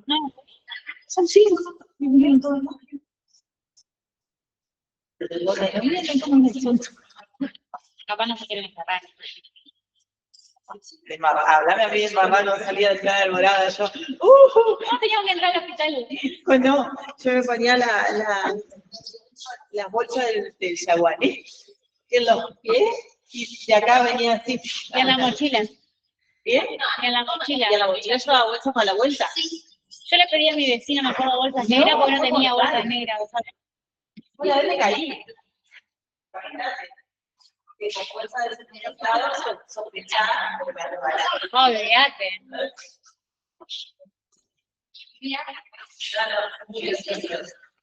No, son 5. Capaz no se quieren escapar. Háblame a mí de marrano, salía del plan del morado, yo, No teníamos que entrar al hospital. Bueno, yo me ponía la bolsa del yaguané en los pies y de acá venía así. Y en la mochila. ¿Bien? Y en la mochila. ¿Y en la mochila llevaba bolsas para la vuelta? Sí. Yo le pedí a mi vecina, me acuerdo, bolsas negras porque no tenía bolsas negras. Bueno, a ver, me caí. Que con fuerza de certificado sospechar. No, olvídate.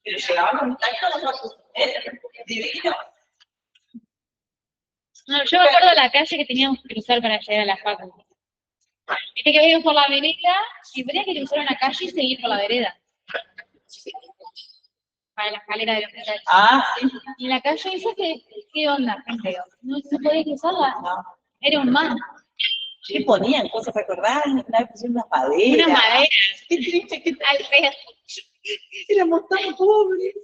Pero llegaba con tacto divino. No, yo me acuerdo de la calle que teníamos que cruzar para llegar a la facu. Viste que íbamos por la vereda y tenía que cruzar una calle y seguir por la vereda. Para la escalera del hospital. Sí. Y la calle esa, ¿qué onda, gente? No se podía cruzarla. Era un mar. ¿Qué ponían? ¿Cosas para acordar? Una vez pusieron unas maderas. Unas maderas. Qué triste que Al feo. éramos tan pobres.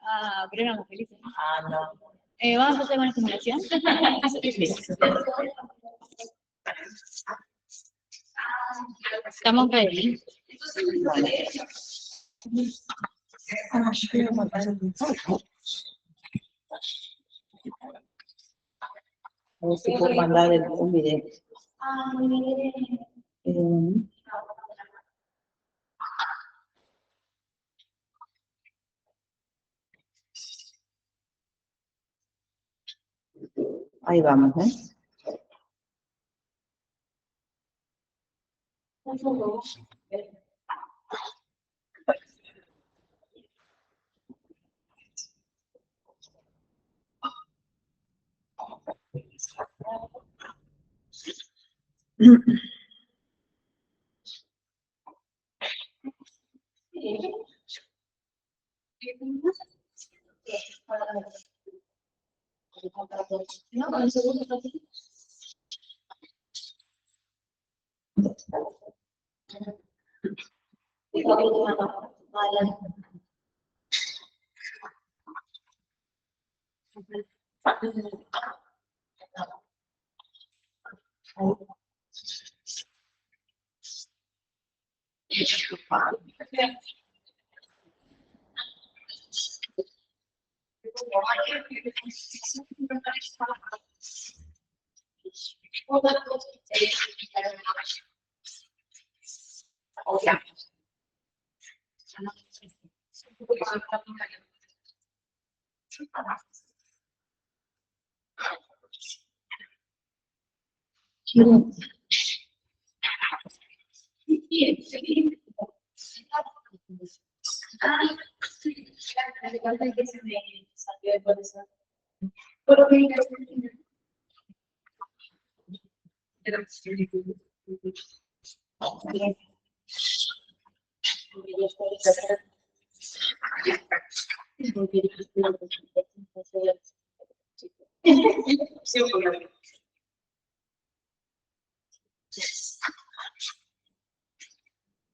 Ah, pero éramos felices. No. ¿Vamos a hacer una simulación? Estamos ready. Yo quiero mandar a ver si puedo mandar un video. Ahí vamos,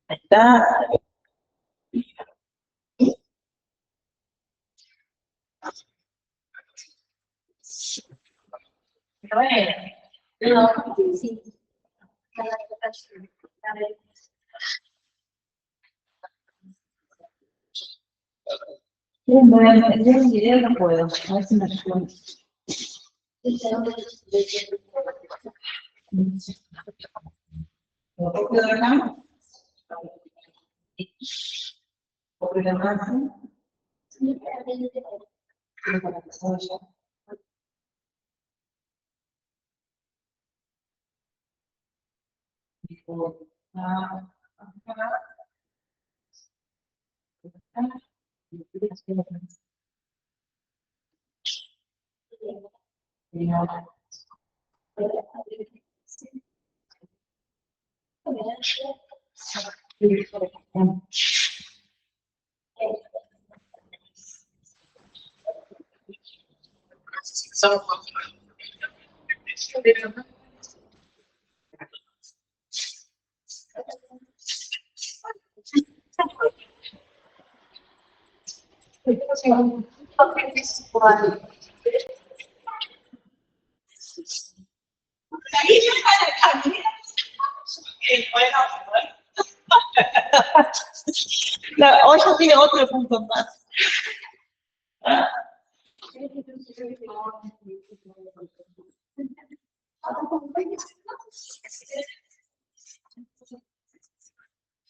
Está Sí. Bueno, el video no puedo, a ver si me ayuda. ¿Lo copio de acá? ¿Copio de acá? La olla tiene otro punto más.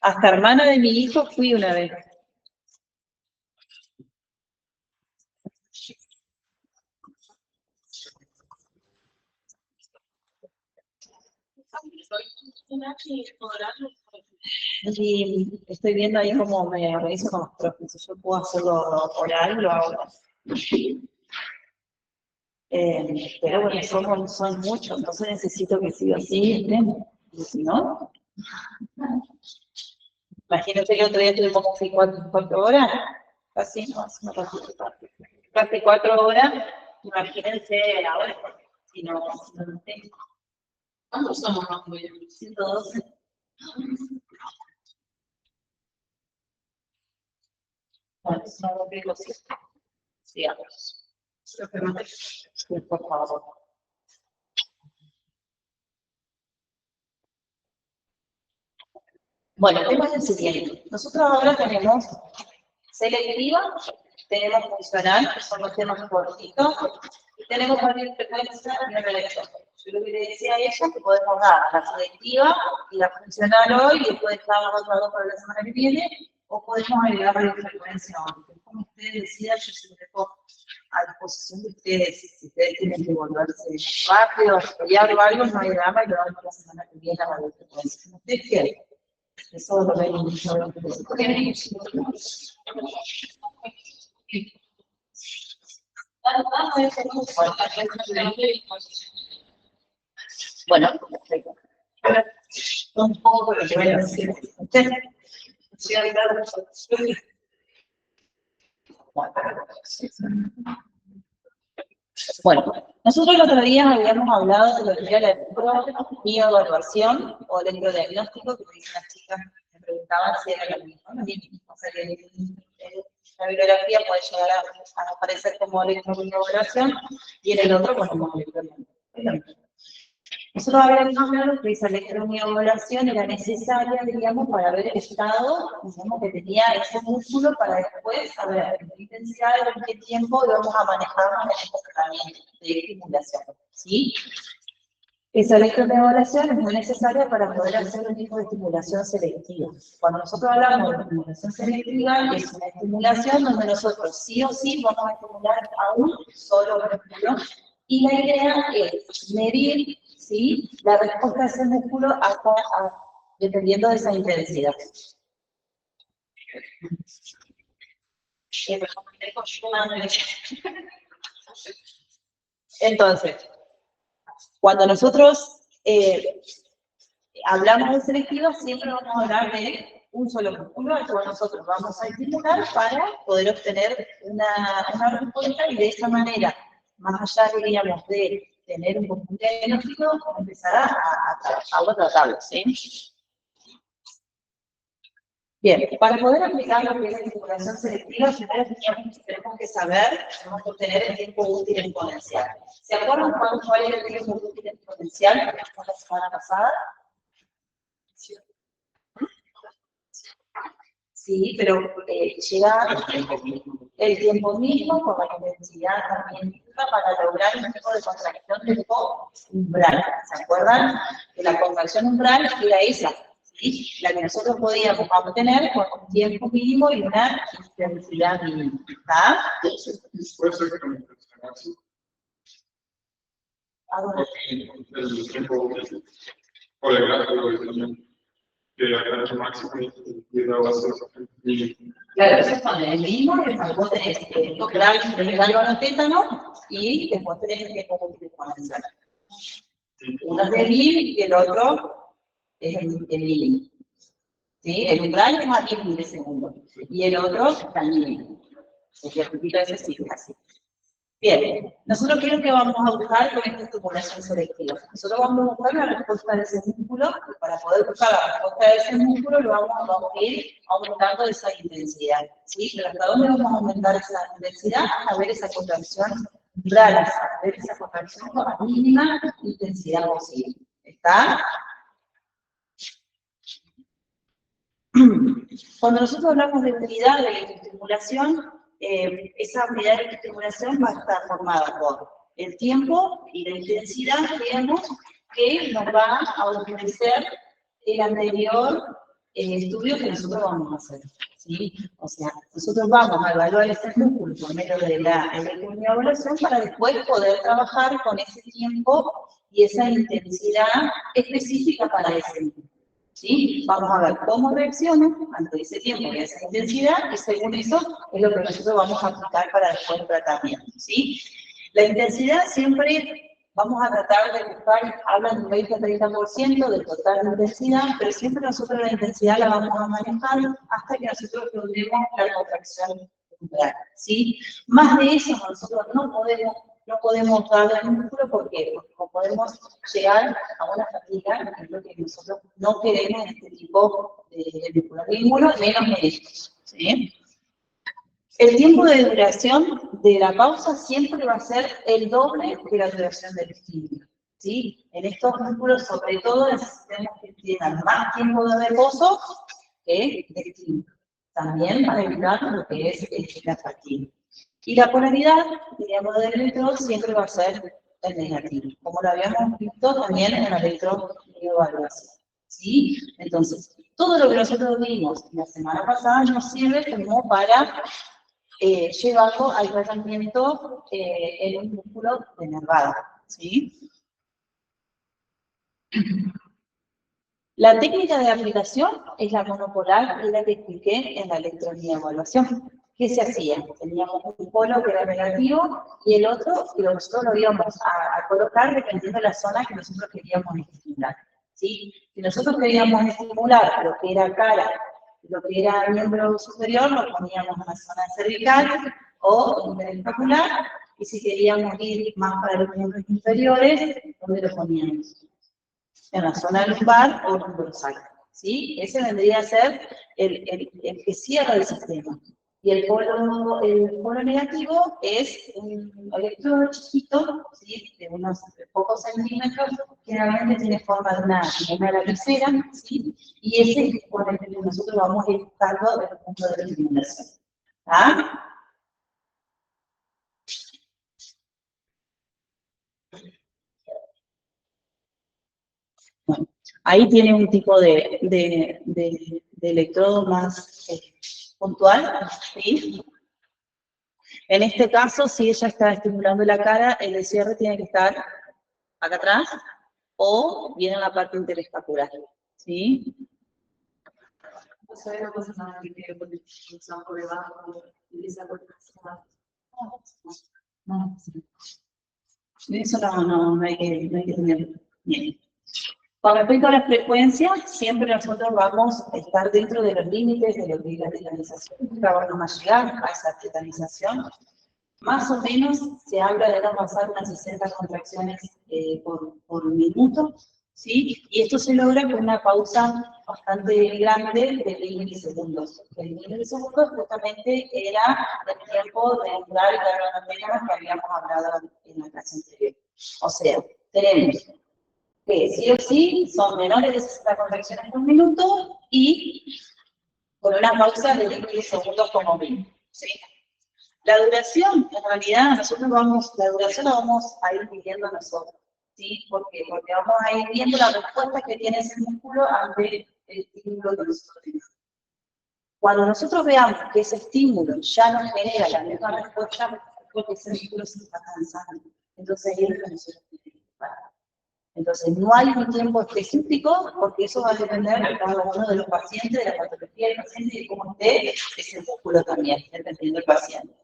Hasta hermana de mi hijo fui una vez. Y estoy viendo ahí cómo me organizo con los profes. Si yo puedo hacerlo oral, lo hago. Pero bueno, son muchos, entonces necesito que sí o sí estén. Y si no, imagínate que otro día tuvimos casi 4 horas, casi, no, hace un ratito, casi 4 horas, imagínense ahora, si no lo tengo. ¿Cuántos somos más o menos? 112. Bueno, no lo digo, sí. Sigamos. Sí, por favor. Bueno, el tema es el siguiente. Nosotros ahora tenemos selectiva, tenemos funcional, que son los temas cortitos, y tenemos radiofrecuencia y reelección. Yo lo que le decía a ella que podemos dar la selectiva y la funcional hoy, y después dejamos otras dos para la semana que viene, o podemos agregar radiofrecuencia hoy. Como ustedes decidan, yo se lo dejo a disposición de ustedes. Si ustedes tienen que volverse rápido, apoyar o algo, no hay drama, y lo damos la semana que viene a radiofrecuencia. Como ustedes quieran. Eso lo ven mucho. Bueno, perfecto. Un poco lo que voy a decir. Bueno, nosotros el otro día habíamos hablado de lo que era la bioevaluación o electrodiagnóstico, que me dicen las chicas, me preguntaban si era lo mismo. O sea, que la bibliografía puede llegar a aparecer como electrobioevaluación y en el otro como electrodiagnóstico. Nosotros habíamos hablado que esa electromioevaluación era necesaria, digamos, para ver el estado, digamos, que tenía ese músculo para después saber en qué intensidad y en qué tiempo íbamos a manejarnos en este tratamiento de estimulación, ¿sí? Esa electromioevaluación es muy necesaria para poder hacer un tipo de estimulación selectiva. Cuando nosotros hablamos de estimulación selectiva, es una estimulación donde nosotros sí o sí vamos a estimular a un solo músculo, y la idea es medir, ¿sí?, la respuesta de ese músculo dependiendo de esa intensidad. Entonces, cuando nosotros hablamos de selectiva, siempre vamos a hablar de un solo músculo al cual nosotros vamos a estimular para poder obtener una respuesta, y de esa manera, más allá, diríamos, de tener un conjunto diagnóstico, empezar a trabajarlo, ¿sí? Bien, para poder aplicar lo que es la estimulación selectiva, primero tenemos que saber, tenemos que obtener el tiempo útil exponencial. ¿Se acuerdan cuál era el tiempo útil exponencial que vimos la semana pasada? Sí, pero llega el tiempo mismo con la intensidad también misma para lograr un tipo de contracción del umbral. ¿Se acuerdan? Que la contracción umbral era esa, ¿sí? La que nosotros podíamos obtener con un tiempo mínimo y una intensidad mínima. ¿Está? Puede ser que con intensidad máxima. El tiempo por el gráfico también. Que acá es máximo y la base es claro, eso es con el mínimo, vos tenés el galvano tétano y después tenés el tiempo útil exponencial. Uno es de 1000 y el otro es el mínimo. ¿Sí? El umbral es más 10 milisegundos y el otro está al mínimo. El repito ese sí, así. Bien, nosotros qué es lo que vamos a buscar con esta estimulación selectiva. Nosotros vamos a buscar la respuesta de ese músculo y para poder buscar la respuesta de ese músculo lo vamos a ir aumentando esa intensidad. ¿Sí? Pero ¿hasta dónde vamos a aumentar esa intensidad? A ver esa contracción rara, a ver esa contracción con la mínima intensidad posible. ¿Está? Cuando nosotros hablamos de unidad de electroestimulación, esa unidad de electroestimulación va a estar formada por el tiempo y la intensidad, digamos, que nos va a ofrecer el anterior estudio que nosotros vamos a hacer. ¿Sí? O sea, nosotros vamos a evaluar ese músculo por medio de la electroestimulación para después poder trabajar con ese tiempo y esa intensidad específica para ese músculo. ¿Sí? Vamos a ver cómo reacciona ante ese tiempo y esa intensidad, y según eso es lo que nosotros vamos a aplicar para después el tratamiento. ¿Sí? La intensidad siempre vamos a tratar de buscar, hablan de un 20-30% del total de intensidad, pero siempre nosotros la intensidad la vamos a manejar hasta que nosotros logremos la contracción muscular. ¿Sí? Más de eso nosotros no podemos darle al músculo, ¿por qué? Porque no podemos llegar a una fatiga, que es lo que nosotros no queremos en este tipo de muscular, menos en estos. ¿Sí? El tiempo de duración de la pausa siempre va a ser el doble de la duración del estímulo. ¿Sí? En estos músculos, sobre todo, necesitamos que tengan más tiempo de reposo que de estímulo. También para evitar lo que es la fatiga. Y la polaridad, digamos, del electrodo siempre va a ser el negativo, como lo habíamos visto también en la electroevaluación. ¿Sí? Entonces, todo lo que nosotros vimos la semana pasada nos sirve como para llevarlo al tratamiento en un músculo denervado. ¿Sí? La técnica de aplicación es la monopolar, es la que expliqué en la electroevaluación. ¿Qué se hacía? Teníamos un polo que era negativo y el otro que nosotros lo íbamos a colocar dependiendo de la zona que nosotros queríamos estimular. ¿Sí? Si nosotros queríamos estimular lo que era cara, lo que era miembro superior, lo poníamos en la zona cervical o interescapular, y si queríamos ir más para los miembros inferiores, ¿dónde lo poníamos? En la zona lumbar o dorsal. ¿Sí? Ese vendría a ser el que cierra el sistema. Y el polo negativo es un electrodo chiquito, ¿sí? De unos pocos centímetros, generalmente tiene forma de una lapicera, ¿sí? Y ese es por el que nosotros vamos a ir buscando desde el punto de estimulación. ¿Ah? Bueno, ahí tiene un tipo de electrodo más puntual, ¿sí? En este caso, si ella está estimulando la cara, el descierre tiene que estar acá atrás o bien en la parte interescapular, ¿sí? ¿Sabes una cosa más que tiene por debajo y esa No, eso no hay que tener bien. Con respecto a la frecuencia, siempre nosotros vamos a estar dentro de los límites de lo que es la tetanización. Nunca vamos a llegar a esa tetanización. Más o menos se habla de no pasar unas 60 contracciones por minuto. ¿sí? Y esto se logra con una pausa bastante grande de 20 milisegundos. El 20 milisegundos justamente era el tiempo de entrar y dar las antenas que habíamos hablado en la clase anterior. O sea, tenemos que sí o sí son menores de 60 contracciones por minuto y con una pausa de 20 milisegundos como mínimo, ¿sí? La duración, en realidad, la duración la vamos a ir midiendo nosotros, ¿sí? ¿Por qué? Porque vamos a ir viendo la respuesta que tiene ese músculo ante el estímulo que nosotros tenemos. Cuando nosotros veamos que ese estímulo ya nos genera la misma respuesta, es porque ese músculo se está cansando. Entonces, ahí es lo que nosotros tenemos que parar. Entonces, no hay un tiempo específico, porque eso va a depender de cada uno de los pacientes, de la patología del paciente y de cómo esté ese músculo también, dependiendo del paciente.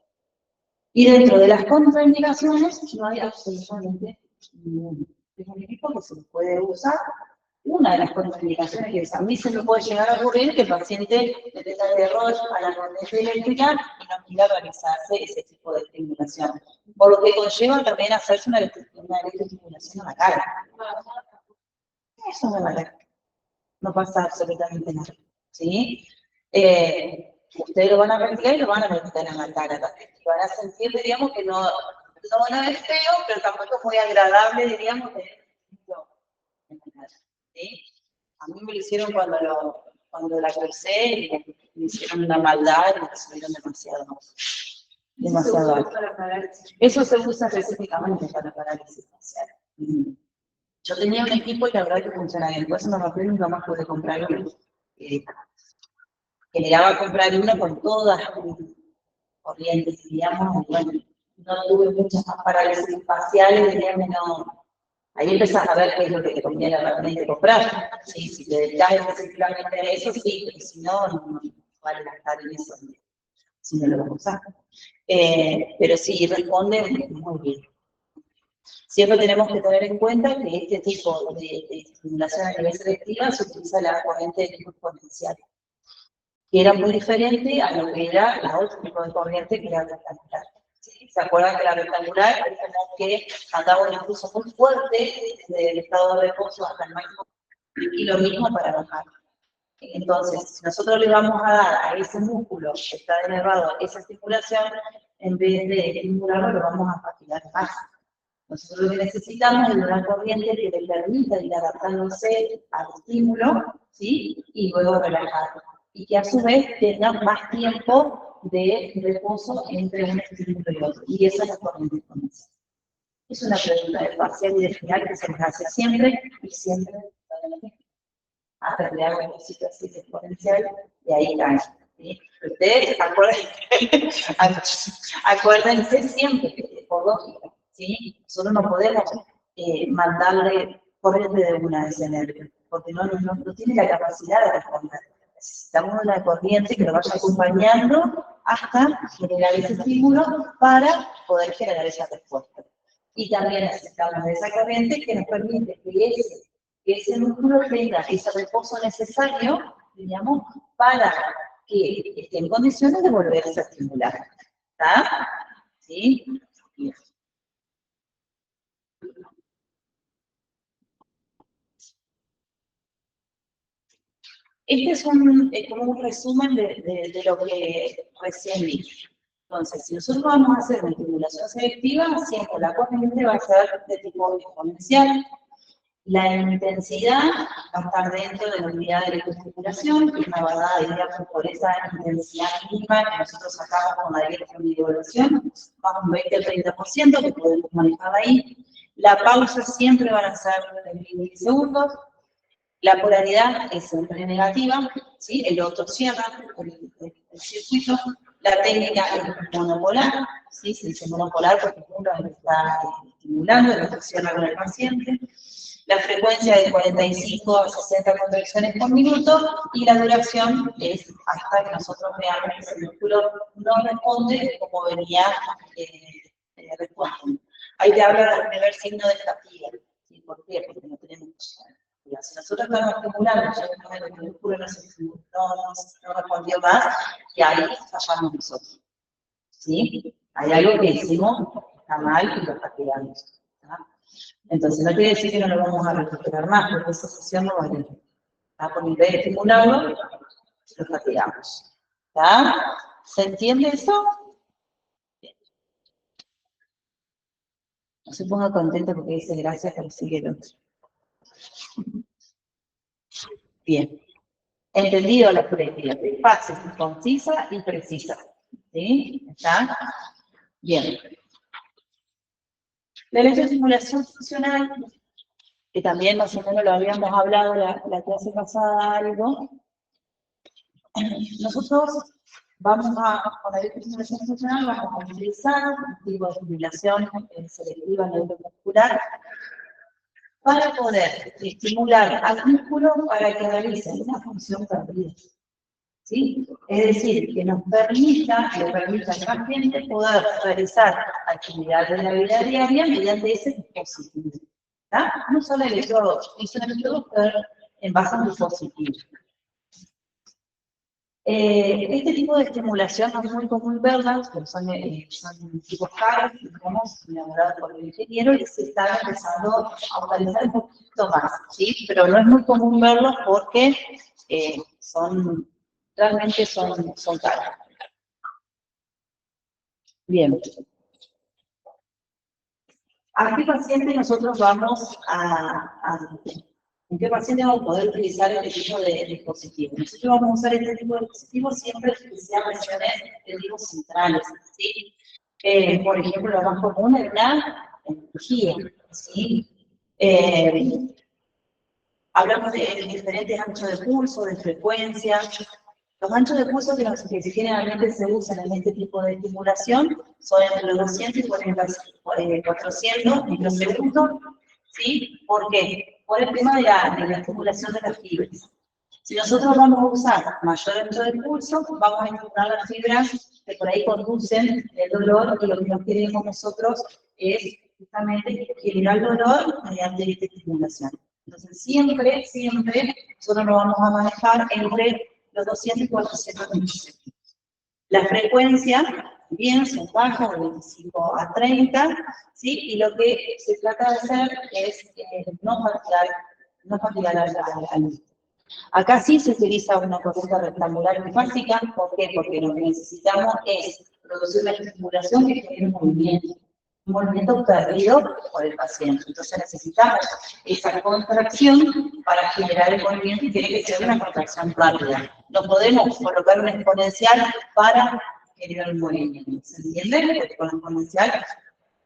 Y dentro de las contraindicaciones no hay absolutamente ninguna. Es un equipo que se puede usar. Una de las contraindicaciones que a mí se me puede llegar a ocurrir que el paciente le tenga el error a la corriente eléctrica y no quiera realizarse ese tipo de estimulación. Por lo que conlleva también hacerse una electroestimulación a la cara. Eso no vale. No pasa absolutamente nada. ¿Sí? Ustedes lo van a practicar y lo van a practicar en la cara también. Y van a sentir, diríamos, que no es feo, pero tampoco es muy agradable, diríamos, tener en la cara. ¿Sí? A mí me lo hicieron cuando la crucé, y me hicieron una maldad y me subieron demasiado alto. Eso se usa específicamente para parálisis facial. Yo tenía un equipo y la verdad que funciona bien. Por eso me rompió y nunca más pude comprar uno. Generaba comprar uno con todas las corrientes, digamos, y bueno, no tuve muchas más parálisis faciales, diríamos, no. Ahí empezás a ver qué es lo que te conviene realmente comprar. Sí, si te dedicas específicamente a eso, sí, pero si no, no vale gastar en eso, si no lo vas a usar. Pero sí, responde muy bien. Siempre tenemos que tener en cuenta que este tipo de estimulación a nivel selectiva se utiliza la corriente de tipo exponencial, que era muy diferente a lo que era la otro tipo de corriente que era rectangular. ¿Sí? ¿Se acuerdan que la rectangular es como que andaba un impulso muy fuerte desde el estado de reposo hasta el máximo y lo mismo para bajar? Entonces, si nosotros le vamos a dar a ese músculo que está denervado esa estimulación, en vez de estimularlo, lo vamos a fatigar más. Nosotros lo que necesitamos es una corriente que le permita ir adaptándose al estímulo, ¿sí? Y luego relajarlo. Y que a su vez tenga más tiempo de reposo entre un estímulo y otro. Y esa es la corriente exponencial. Es una pregunta de parcial y de final que se les hace siempre y siempre para la gente. Hasta que le hago un ejercicio así de exponencial y ahí cae. ¿Sí? Ustedes acuérdense siempre que por lógica, ¿sí? Nosotros no podemos mandarle corriente de una de ese nervio, porque no tiene la capacidad de responder. Necesitamos una corriente que lo vaya acompañando hasta generar ese estímulo para poder generar esa respuesta. Y también necesitamos de esa corriente que nos permite que ese músculo tenga ese reposo necesario, digamos, para que esté en condiciones de volverse a estimular. ¿Está? ¿Sí? Bien. Este es como un resumen de lo que recién dije. Entonces, si nosotros vamos a hacer una estimulación selectiva, siempre la corriente va a ser de tipo exponencial. La intensidad va a estar dentro de la unidad de electroestimulación, que es una dada, digamos, por esa intensidad mínima que nosotros sacamos con la electroevaluación, más un 20 al 30% que podemos manejar ahí. La pausa siempre van a ser de milisegundos. La polaridad es siempre negativa, ¿sí? El otro cierra el circuito. La técnica es monopolar, ¿sí? Se dice monopolar porque uno está estimulando, el otro cierra con el paciente. La frecuencia es de 45 a 60 contracciones por minuto y la duración es hasta que nosotros veamos que ese músculo no responde como venía respondiendo. Ahí te habla del primer signo de fatiga. ¿Sí? ¿Por qué? Porque no tenemos. Si nosotros estamos estimulando, ya que el músculo no respondió más, y ahí fallamos nosotros. ¿Sí? Hay algo que hicimos, está mal y lo fatigamos. Entonces, no quiere decir que no lo vamos a recuperar más, porque esa sesión no va a ir. Por nivel de estimularlo, lo fatigamos. ¿Está? ¿Se entiende eso? Bien. No se ponga contenta porque dice gracias, pero sigue el otro. Bien. Entendido la práctica, fácil, concisa y precisa. ¿Sí? ¿Está? Bien. La electroestimulación funcional, que también más o menos lo habíamos hablado la clase pasada algo, nosotros vamos a, con la electroestimulación funcional, vamos a utilizar un tipo de estimulación selectiva neuromuscular para poder estimular al músculo para que realice una función perdida. ¿Sí? Es decir, que nos permita, le permita al paciente poder realizar actividades de la vida diaria mediante ese dispositivo. ¿Está? No solo electrodos, es un electrodo, pero en base a un dispositivo. Este tipo de estimulación no es muy común verlas, porque son tipos caros, digamos, elaborados por el ingeniero, y se está empezando a utilizar un poquito más, ¿sí? Pero no es muy común verlos porque realmente son caros. Bien. ¿A qué paciente nosotros vamos ¿en qué paciente vamos a poder utilizar este tipo de dispositivos? Nosotros vamos a usar este tipo de dispositivos siempre que sean lesiones de tipos centrales, ¿sí? Por ejemplo, lo más común es la cirugía, ¿sí? Hablamos de diferentes anchos de pulso, de frecuencia. Los anchos de pulso que generalmente se usan en este tipo de estimulación son entre los 200 y 400 microsegundos, ¿sí? ¿Por qué? Por el tema de la estimulación de las fibras. Si nosotros vamos a usar mayor ancho de pulso, vamos a estimular las fibras que por ahí conducen el dolor, y lo que no queremos nosotros es justamente generar dolor mediante esta estimulación. Entonces, siempre nosotros nos vamos a manejar entre los 200 y 400 milímetros. La frecuencia, bien, son bajos, de 25 a 30, ¿sí? Y lo que se trata de hacer es no fatigar al músculo. Acá sí se utiliza una corriente rectangular básica. ¿Por qué? Porque lo que necesitamos es producir una estimulación que genere un movimiento perdido por el paciente. Entonces necesitamos esa contracción para generar el movimiento, y tiene que ser una contracción rápida. No podemos colocar una exponencial para generar un movimiento. ¿Se entiende? Porque con la exponencial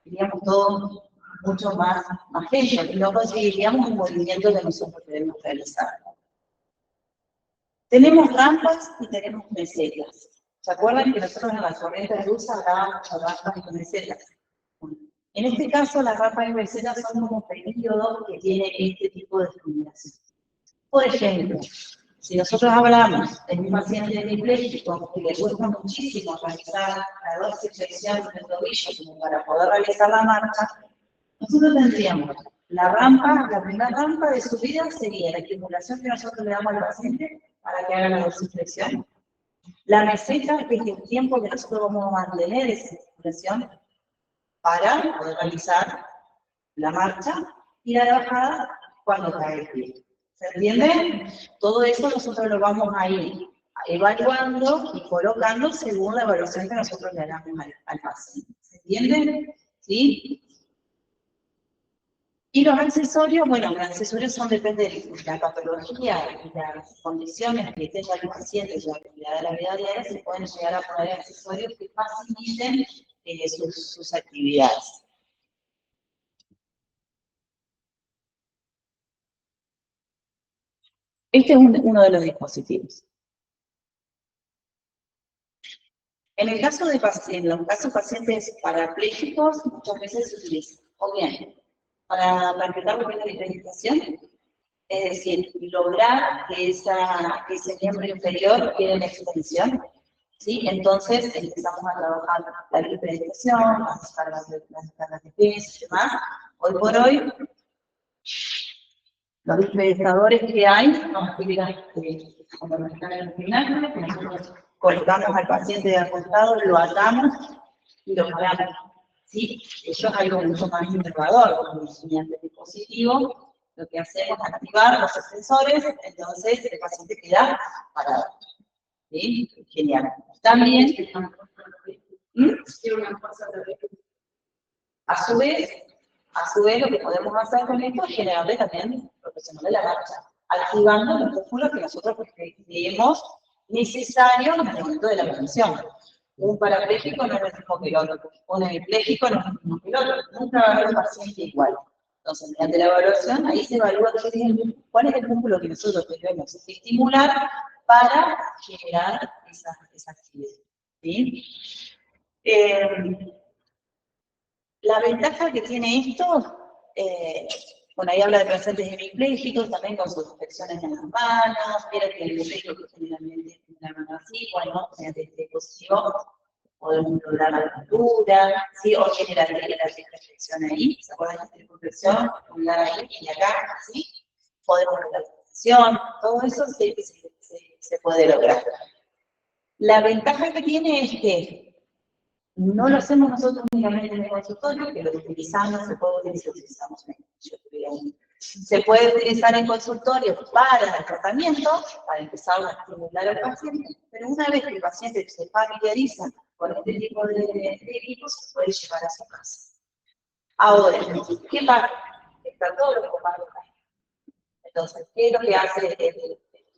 diríamos todo mucho más lento y no conseguiríamos un movimiento que nosotros queremos realizar. Tenemos rampas y tenemos mesetas. ¿Se acuerdan que nosotros en las corrientes de luz hablábamos de rampas y mesetas? En este caso, las rampas y mesetas son como periodos que tiene este tipo de estimulación. Por ejemplo, si nosotros hablamos de un paciente hemipléjico que le cuesta muchísimo realizar la dorsiflexión del tobillo como para poder realizar la marcha, nosotros tendríamos la primera rampa de subida sería la estimulación que nosotros le damos al paciente para que haga la dorsiflexión. La meseta es el tiempo que nosotros vamos a mantener esa estimulación para poder realizar la marcha, y la de bajada cuando cae el pie. ¿Se entiende? Todo eso nosotros lo vamos a ir evaluando y colocando según la evaluación que nosotros le hagamos al paciente. ¿Se entiende? ¿Sí? Y los accesorios, bueno, los accesorios depende de la patología y las condiciones que tenga el paciente y la actividad de la vida diaria. Se pueden llegar a poner accesorios que faciliten sus actividades. Este es uno de los dispositivos. En el caso de pacientes parapléjicos, muchas veces se utiliza, o bien, para tratar lo que es la hiperextensión, es decir, lograr que ese miembro inferior quede en extensión, ¿sí? Entonces empezamos a trabajar la hiperextensión, las descargas de peso y demás. Hoy por hoy, los hiperextadores que hay, nos explican cuando nos están en el gimnasio, que nosotros colocamos al paciente de acostado, lo atamos y lo paramos. ¿sí? Eso es algo mucho más innovador, como estudiantes de dispositivo, lo que hacemos es activar los sensores, entonces el paciente queda parado. ¿Sí? Genial. También, a su vez, lo que podemos hacer con esto es generarle también profesional de la marcha, activando los músculos que nosotros creemos necesarios en el momento de la prevención. Un parapléjico no es el mismo que el otro, un hemipléjico no es el mismo que el otro, nunca va a haber un paciente igual. Entonces, mediante la evaluación, ahí se evalúa cuál es el músculo que nosotros debemos estimular para generar esa actividad. ¿Sí? La ventaja que tiene esto, bueno, ahí habla de pacientes hemipléjicos, también con sus infecciones en las manos, mira que el hemipléjico generalmente tiene la mano así, bueno, mediante este dispositivo podemos lograr la altura, ¿sí? O generar la infección ahí, ¿se acuerdan de esta infección? Ahí y acá, ¿sí? Podemos lograr la infección, todo eso se puede lograr. La ventaja que tiene es que no lo hacemos nosotros únicamente en el consultorio, que lo utilizamos, se puede utilizar en consultorio para el tratamiento, para empezar a estimular al paciente, pero una vez que el paciente se familiariza con este tipo de equipos, se puede llevar a su casa. Ahora, ¿qué pasa? Está todo lo comando ahí. Entonces, ¿qué es lo que hace el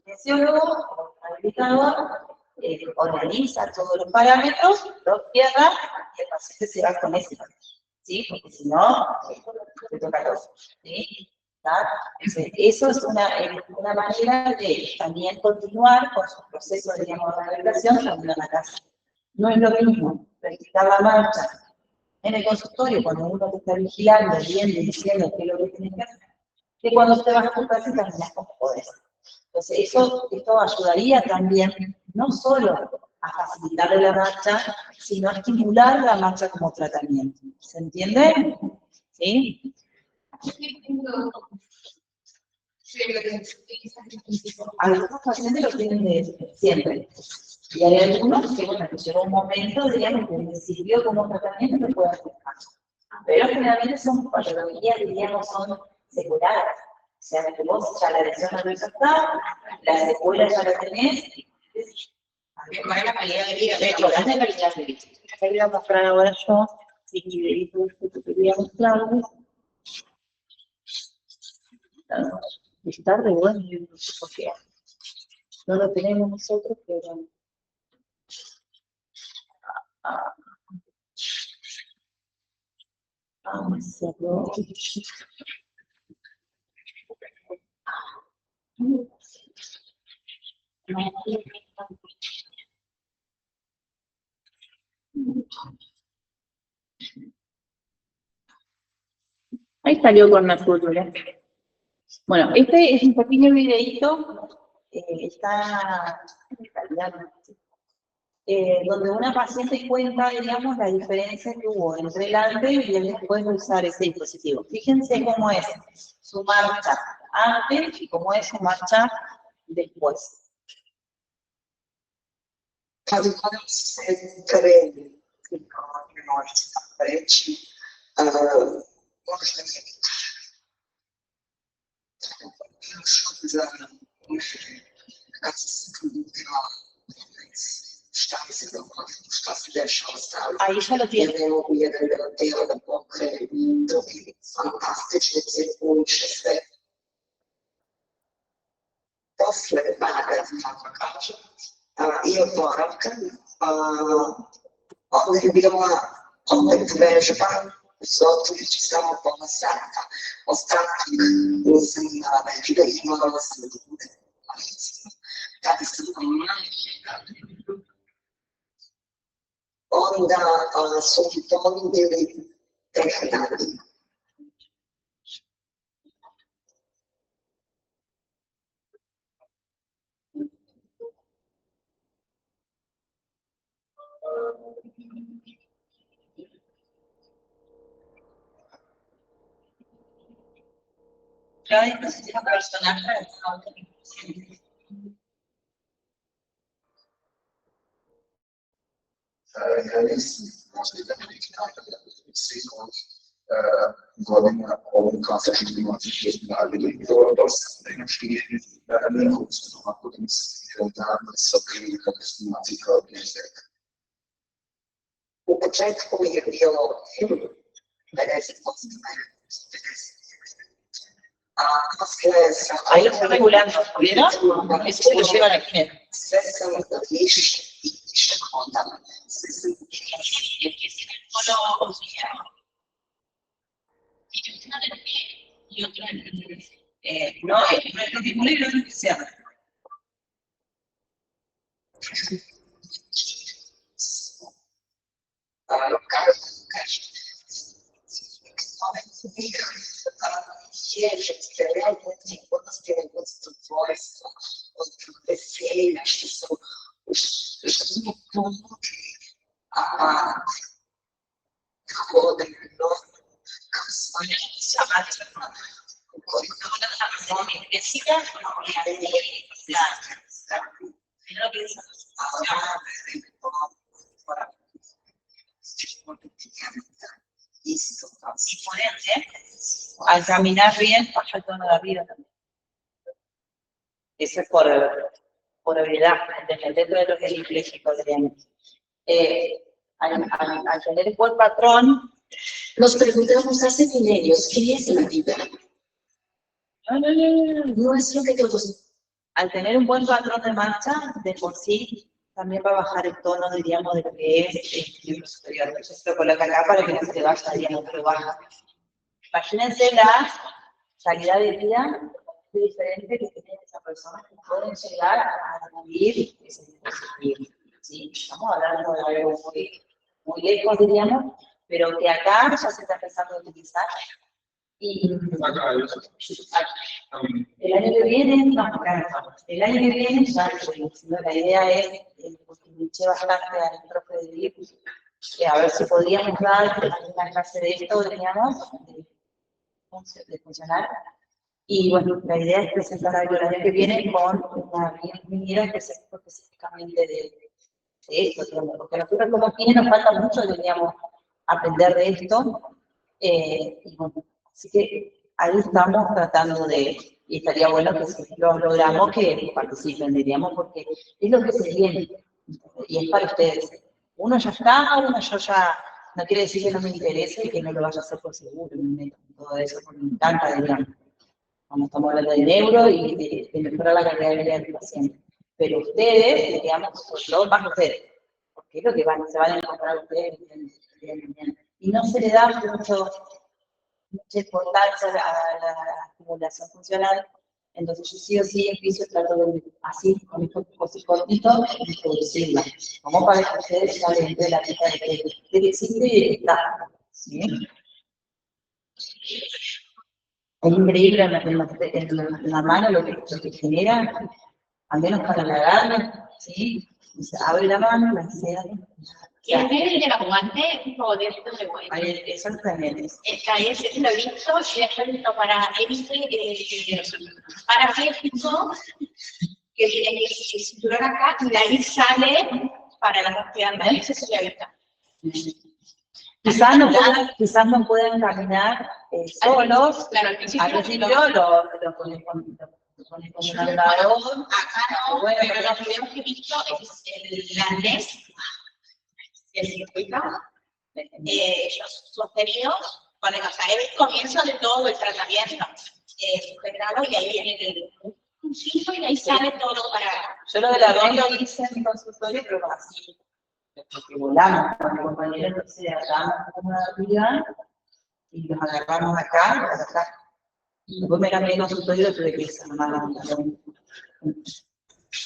kinesiólogo o el habilitador? Organiza todos los parámetros, los cierra y el paciente se va con ese parámetro, ¿sí? Porque si no, le toca todo, ¿sí? Entonces, eso es una manera de también continuar con su proceso de rehabilitación también en la casa. No es lo mismo practicar la marcha en el consultorio cuando uno te está vigilando, viendo y diciendo qué es lo que tienes que hacer, que cuando te vas a tu casa y terminas como podés. Entonces, esto ayudaría también, no solo a facilitarle la marcha, sino a estimular la marcha como tratamiento. ¿Se entiende? ¿Sí? Algunos pacientes lo tienen de siempre. Y hay algunos que, bueno, que llegó un momento, digamos, que les sirvió como tratamiento y pueden hacer caso. Pero generalmente son patologías, diríamos, son seculares. O sea, que vos ya la lesión no está, la secuela ya la tenés. Mejorar la calidad de vida. Mejorar la calidad de vida. Acá voy a mostrar ahora yo, si videito que quería mostrarles. Es tarde, bueno, yo no sé por qué. No lo tenemos nosotros, pero... me cerró. Ahí salió con la cultura. Bueno, este es un pequeño videíto, está en italiano, donde una paciente cuenta, digamos, la diferencia que hubo entre el antes y el después de usar ese dispositivo. Fíjense cómo es su marcha antes y cómo es su marcha después. Caso quando você treine com morte à frente, Ahí ya lo tiene. Io porca, onde vejo os outros que estavam com a saca, mostrando ensinava a vida e uma nossa vida. Cada onde a solidão dele é verdade. Cada dispositivo personaje godina ovog klasičnog klimatskih nagledanja. I to dosta znači nekoliko ako da se dana sa klinika destinacije kao bližek. U početku je bilo 50%, Ahí lo está regulando, ¿vieron? Eso se lo llevan aquí. sve samo da više i više onda. Sve samo No, no es lo mismo libro que se llama. Ježite, realmente, odnosno konstruktorstva, od veselja, što smo pomogli, kako da je kao svoje samačama, koliko da nam zoni presika, isto kao si ponente, Al caminar bien, baja el tono de arriba también. Eso es por habilidad, dentro de lo que es impléjico, digamos. Al tener un buen patrón, nos preguntamos hace milenios, ¿qué es la vida? No es lo que todos. al tener un buen patrón de marcha, de por sí, también va a bajar el tono, diríamos, de lo que es el equilibrio superior. Entonces se lo coloca acá para que no se te vaya, digamos, pero baja. Imagínense la calidad de vida diferente que tienen esas personas que pueden llegar a vivir ese dispositivo. ¿Sí? Estamos hablando de algo muy lejos, diríamos, pero que acá ya se está empezando a utilizar. Y el año que viene, no, el año que viene ya la idea es, porque me eché bastante al profe de DIP, a ver si podríamos dar alguna clase de esto, digamos, de funcionar. Y bueno, la idea es presentar algo el año que viene con una viñera específicamente de esto, digamos, porque nosotros como aquí nos falta mucho, digamos, aprender de esto. Y bueno, así que ahí estamos tratando de, y estaría bueno que si lo logramos que participen, diríamos, porque es lo que se viene, y es para ustedes. Uno ya está, uno yo ya, no quiere decir que no me interese y que no lo vaya a hacer por seguro, todo eso, porque me encanta, digamos. Cuando estamos hablando de neuro y de mejorar la calidad de vida del paciente. Pero ustedes, digamos, yo más ustedes, porque es lo que se van a encontrar ustedes, y no se le da mucha importancia a la acumulación funcional. Entonces yo sí o sí en juicio trato de, así, con estos cortitos, introducirla, como para que ustedes salen de la lista de que existe y de que está. ¿Sí? Es increíble en la mano lo que genera, al menos para la garra, ¿sí? Se abre la mano, la seda. Y el nivel de la guante es un poco de esto de bueno. Eso también es. Es lo he visto, y después he visto para parapléjico, que tiene el cinturón acá, y de ahí sale para las dos piernas. Eso sí lo he visto. Quizás no puedan caminar solos. Claro, al principio lo ponen como un andador. Acá no, bueno, pero los videos que he visto es el arnés, el circuito, ellos sostenidos, ponen, o sea, es el comienzo de todo el tratamiento, sujetado, y ahí viene un cinto y ahí sale todo para... Yo lo del arnés lo hice en mi consultorio, pero así. Porque volamos con mi compañero, entonces agarramos como una arriba y los agarramos acá. Y después me cambié de consultorio y tuve que irse nomás.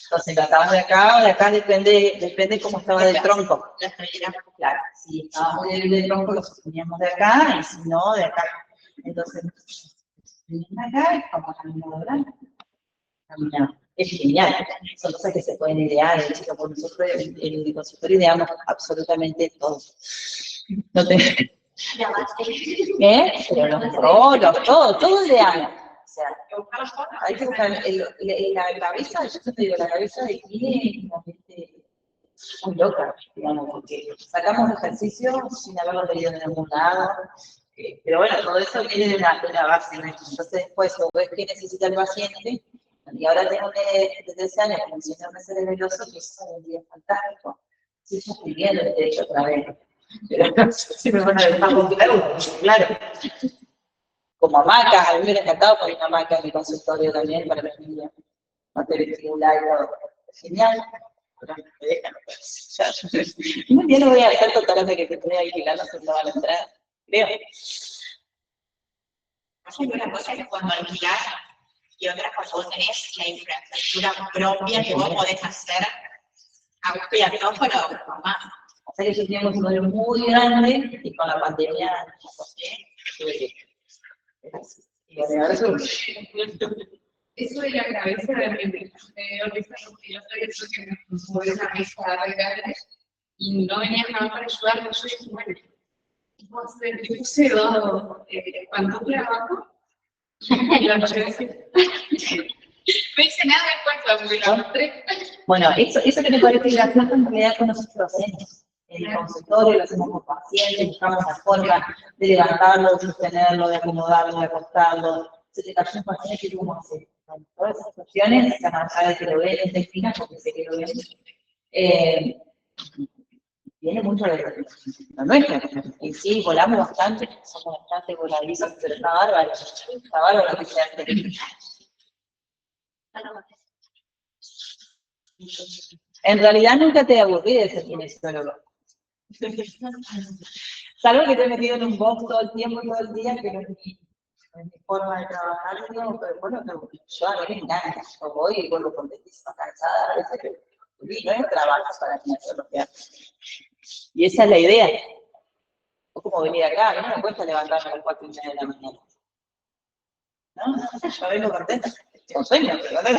Entonces tratamos de acá depende cómo estaba del tronco. Claro, si estaba muy débil del tronco, lo sosteníamos de acá, y si no, de acá. Entonces, venimos acá y vamos caminando. Es genial, son cosas que se pueden idear, chicos, por nosotros en el consultorio ideamos absolutamente todo. No te... Pero los rolos, todo ideamos. O sea, hay que buscar la cabeza, yo te digo, la cabeza de quién es muy loca, digamos, porque sacamos ejercicio sin haberlo tenido en ningún lado. Pero bueno, todo eso viene de una base, ¿no? Entonces después lo ves que necesita el paciente, y ahora tengo desde ese año que mencioné un cerebroso, que es un día fantástico. Sí, yo estoy viendo el derecho otra vez. Pero no sé si me van a dejar comprar, claro. Como hamacas, a mí me hubiera encantado poner una hamaca en mi consultorio también para los niños. Material estimular y todo. Genial. Pero no me dejan, pues. Un día lo voy a dejar totalmente que te estoy alquilando, se lo van a entrar. Creo. Hay una cosa que cuando alquilás y otra cuando vos tenés la infraestructura propia que vos podés hacer a gusto y a todo, pero más. O sea que yo tenía un consultorio muy grande y con la pandemia, y ahora Eso de la cabeza de orquesta, porque yo soy eso que me mueve esa mesa grande y no venía nada para ayudarme. Yo dije, bueno, entonces yo puse dos pantuflas abajo y la llevé. No hice nada después, porque la mostré. bueno, eso que me parece gracioso en realidad con nosotros hacemos. En el consultorio lo hacemos con pacientes, buscamos la forma de levantarlo, de sostenerlo, de acomodarlo, de acostarlo. Se te cayó un paciente que cómo hacer. Bueno, todas esas cuestiones, esa manera de que lo ven, esta espina, porque sé que lo ven. Viene mucho de la nuestra. Y sí, volamos bastante, somos bastante voladizos, pero está bárbaro lo que se hace. En realidad nunca te aburrí de ser kinesiólogo. Salvo que te he metido en un box todo el tiempo, todo el día, que no es mi forma de trabajar, digamos, pero bueno, yo a mí me encanta. Yo voy y vuelvo contentísima, cansada, a veces que no es trabajo para kinesiología. Y esa es la idea. Es como venir acá, a mí no me cuesta levantarme a las 4:30 de la mañana. No, yo vengo contenta. Tengo sueño, pero no.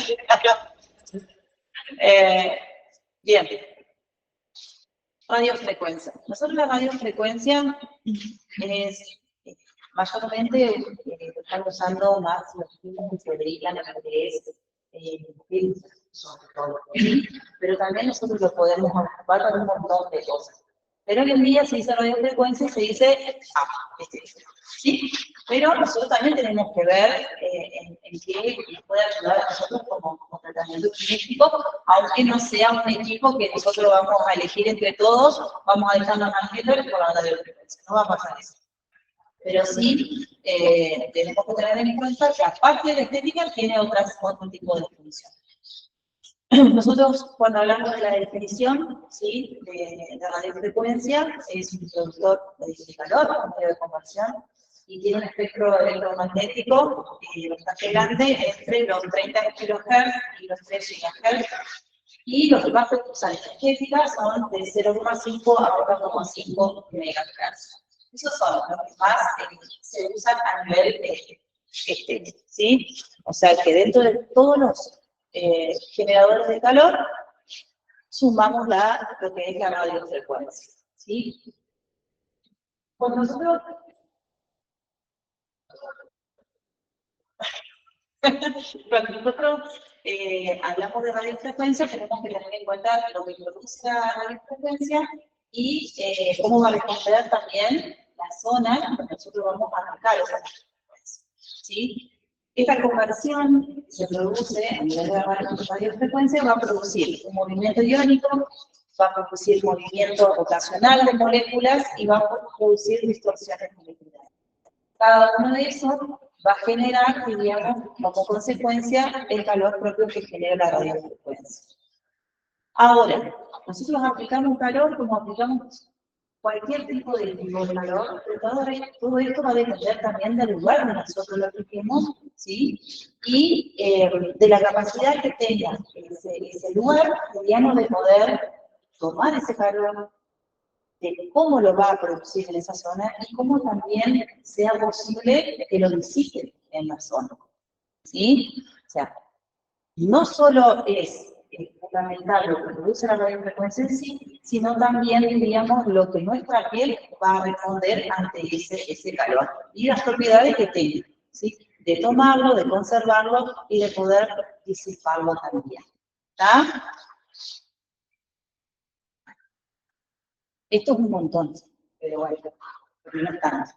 Bien. Radiofrecuencia. Nosotros la radiofrecuencia es mayormente están usando más los químicos que se dedican a lo que es sobre todo. Pero también nosotros lo podemos ocupar para un montón de cosas. Pero hoy en día se dice radiofrecuencia y se dice ¿sí? Pero nosotros también tenemos que ver en qué nos puede ayudar a nosotros como tratamiento clínico, aunque no sea un equipo que nosotros vamos a elegir entre todos, vamos a dejarnos manejando por la radiofrecuencia. No va a pasar eso. Pero sí tenemos que tener en cuenta que aparte de la estética tiene otro tipo de función. Nosotros cuando hablamos de la definición, ¿sí? de radiofrecuencia, es un productor de calor, un medio de conversión, y tiene un espectro electromagnético bastante grande, entre los 30 kHz y los 3 GHz, y los demás pulsales energéticas son de 0,5 a 1,5 MHz. Esos son los que más se usan a nivel estético, ¿sí? O sea que dentro de todos los generadores de calor, sumamos lo que es la radiofrecuencia, ¿sí? Cuando nosotros hablamos de radiofrecuencia, tenemos que tener en cuenta lo que produce la radiofrecuencia y cómo va a responder también la zona donde nosotros vamos a marcar esa radiofrecuencia, ¿sí? Esta conversión se produce a nivel de la radiofrecuencia, va a producir un movimiento iónico, va a producir movimiento rotacional de moléculas y va a producir distorsiones moleculares. Cada uno de esos va a generar, diríamos, como consecuencia, el calor propio que genera la radiofrecuencia. Ahora, nosotros aplicamos calor como aplicamos cualquier tipo de calor, pero todo esto va a depender también del lugar donde nosotros lo apliquemos, ¿sí? Y de la capacidad que tenga ese lugar, digamos, de poder tomar ese calor, de cómo lo va a producir en esa zona y cómo también sea posible que lo disipe en la zona, ¿sí? O sea, no solo es fundamental lo que produce la radiofrecuencia en sí, sino también, diríamos, lo que nuestra piel va a responder ante ese calor y las propiedades que tenga, ¿sí? De tomarlo, de conservarlo y de poder disiparlo también, ¿está? Esto es un montón, pero bueno, porque no es tanto.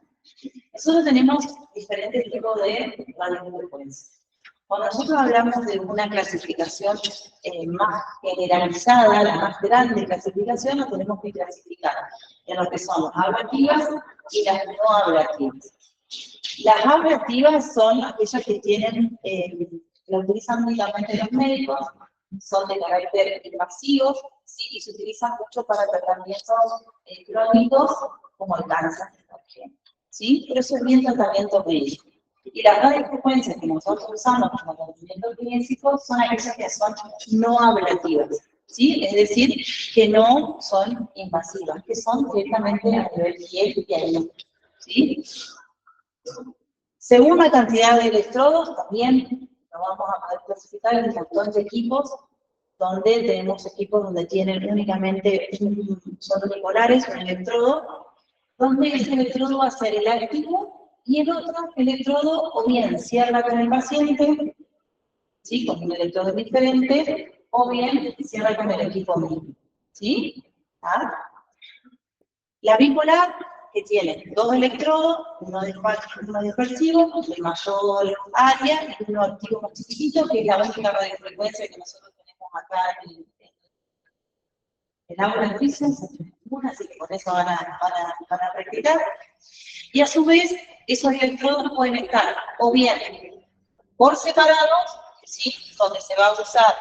Nosotros tenemos diferentes tipos de radiofrecuencias. Cuando nosotros hablamos de una clasificación más generalizada, la más grande clasificación, nos tenemos que clasificar en lo que son las ablativas y las no ablativas. Las ablativas son aquellas que tienen, la utilizan únicamente los médicos, son de carácter invasivo, ¿sí? Y se utilizan mucho para tratamientos crónicos como el cáncer, por ejemplo, ¿sí? Pero eso es bien tratamiento médico. Y las radiofrecuencias que nosotros usamos como tratamiento clínico son aquellas que son no ablativas, ¿sí? Es decir, que no son invasivas, que son directamente a nivel piel y ahí, ¿sí? Según la cantidad de electrodos, también lo vamos a poder clasificar en un montón de equipos, donde tenemos equipos donde tienen únicamente, son unipolares, un electrodo, donde ese electrodo va a ser el activo y el otro electrodo o bien cierra con el paciente, ¿sí? Con un electrodo diferente, o bien cierra con el equipo mismo, ¿sí? ¿Ah? La bipolar, que tiene dos electrodos, uno dispersivo, de mayor área, y uno activo más chiquitito, que es la única radiofrecuencia que nosotros tenemos acá en aula de Wilson, así que con eso van a practicar. Y a su vez, esos electrodos pueden estar o bien por separados, ¿sí? Donde se va a usar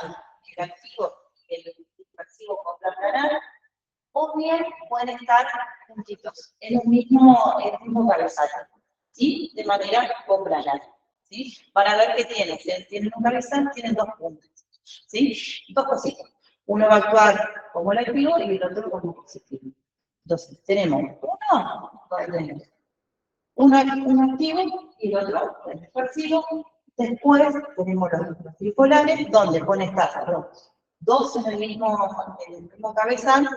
el activo y el dispersivo coplanar, o bien pueden estar juntitos en el mismo cabezal, ¿sí? De manera coplanar, ¿sí? Para ver qué tienen. Si tienen un cabezal, tienen dos puntos, ¿sí? Dos cositas. Uno va a actuar como el activo y el otro como positivo. Entonces, tenemos un activo y el otro el dispersivo. Después tenemos los tripolares, donde pueden estar dos en el mismo cabezal,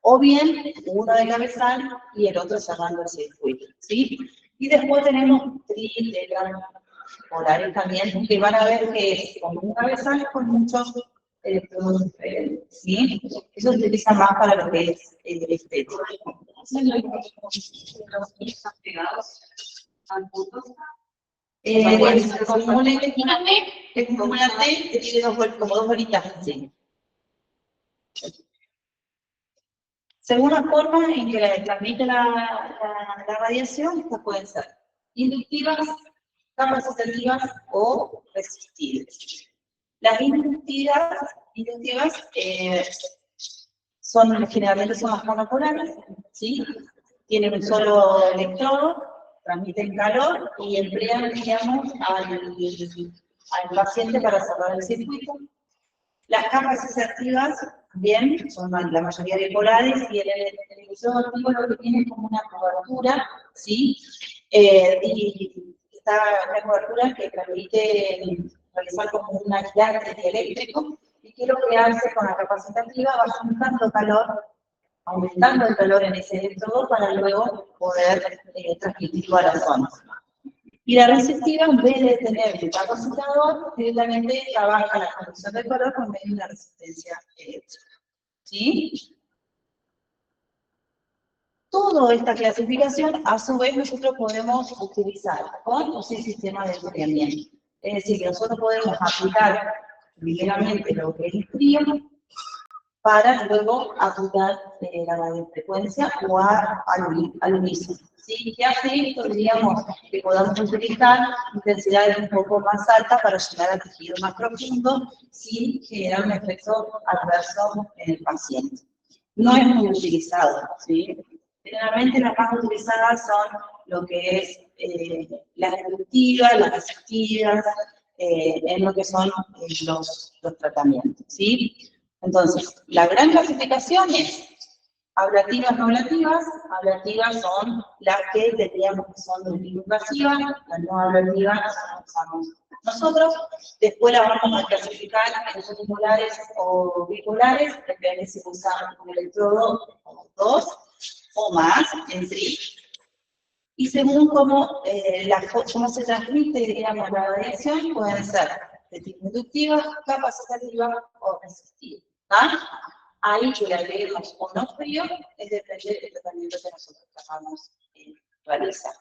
o bien uno de cabezal y el otro cerrando el circuito, ¿sí? Y después tenemos tripolares también, que van a ver que es con un cabezal con muchos electrodos diferentes, ¿sí? Eso se utiliza más para lo que es el estético. Como una T que tiene como dos bolitas, ¿sí? Según la forma en que transmite la radiación, estas pueden ser inductivas, capacitativas o resistivas. Las inductivas generalmente son las monopolares, ¿sí? Tienen un solo electrodo, transmiten calor y emplean, digamos, al paciente para cerrar el circuito. Las capas activas, bien, son la mayoría bipolares y el electrodo activo lo que tiene es como una cobertura, ¿sí? Y esta una cobertura que permite realizar como un aislante eléctrico y que lo que hace con la capacitiva va juntando calor, aumentando el calor en ese electrodo para luego poder transmitirlo a la zona. Y la resistiva, en vez de tener el capacitador, directamente trabaja la conducción del calor con medio de una resistencia eléctrica. ¿Sí? Toda esta clasificación, a su vez, nosotros podemos utilizar con o sin sistema de enfriamiento. Es decir, que nosotros podemos aplicar ligeramente lo que es el frío para luego aplicar la radiofrecuencia o al unísono. ¿Sí? ¿Qué hace esto? Diríamos que podamos utilizar intensidades un poco más altas para llegar al tejido más profundo sin generar un efecto adverso en el paciente. No es muy utilizado, ¿sí? Generalmente las más utilizadas son lo que es las inductivas, las resistivas, en lo que son los tratamientos, ¿sí? Entonces, la gran clasificación es ablativas, no ablativas. Ablativas son las que tendríamos que son invasivas, las no ablativas las usamos nosotros. Después las vamos a clasificar en unipolares o bipolares, depende si usamos un electrodo o dos o más en tri. Y según cómo se transmite, digamos, la radiación, pueden ser de tipo inductiva, capacitativa o resistiva. ¿Ah? ahí que le agreguemos o no frío, es depende del tratamiento que nosotros tratamos realizar.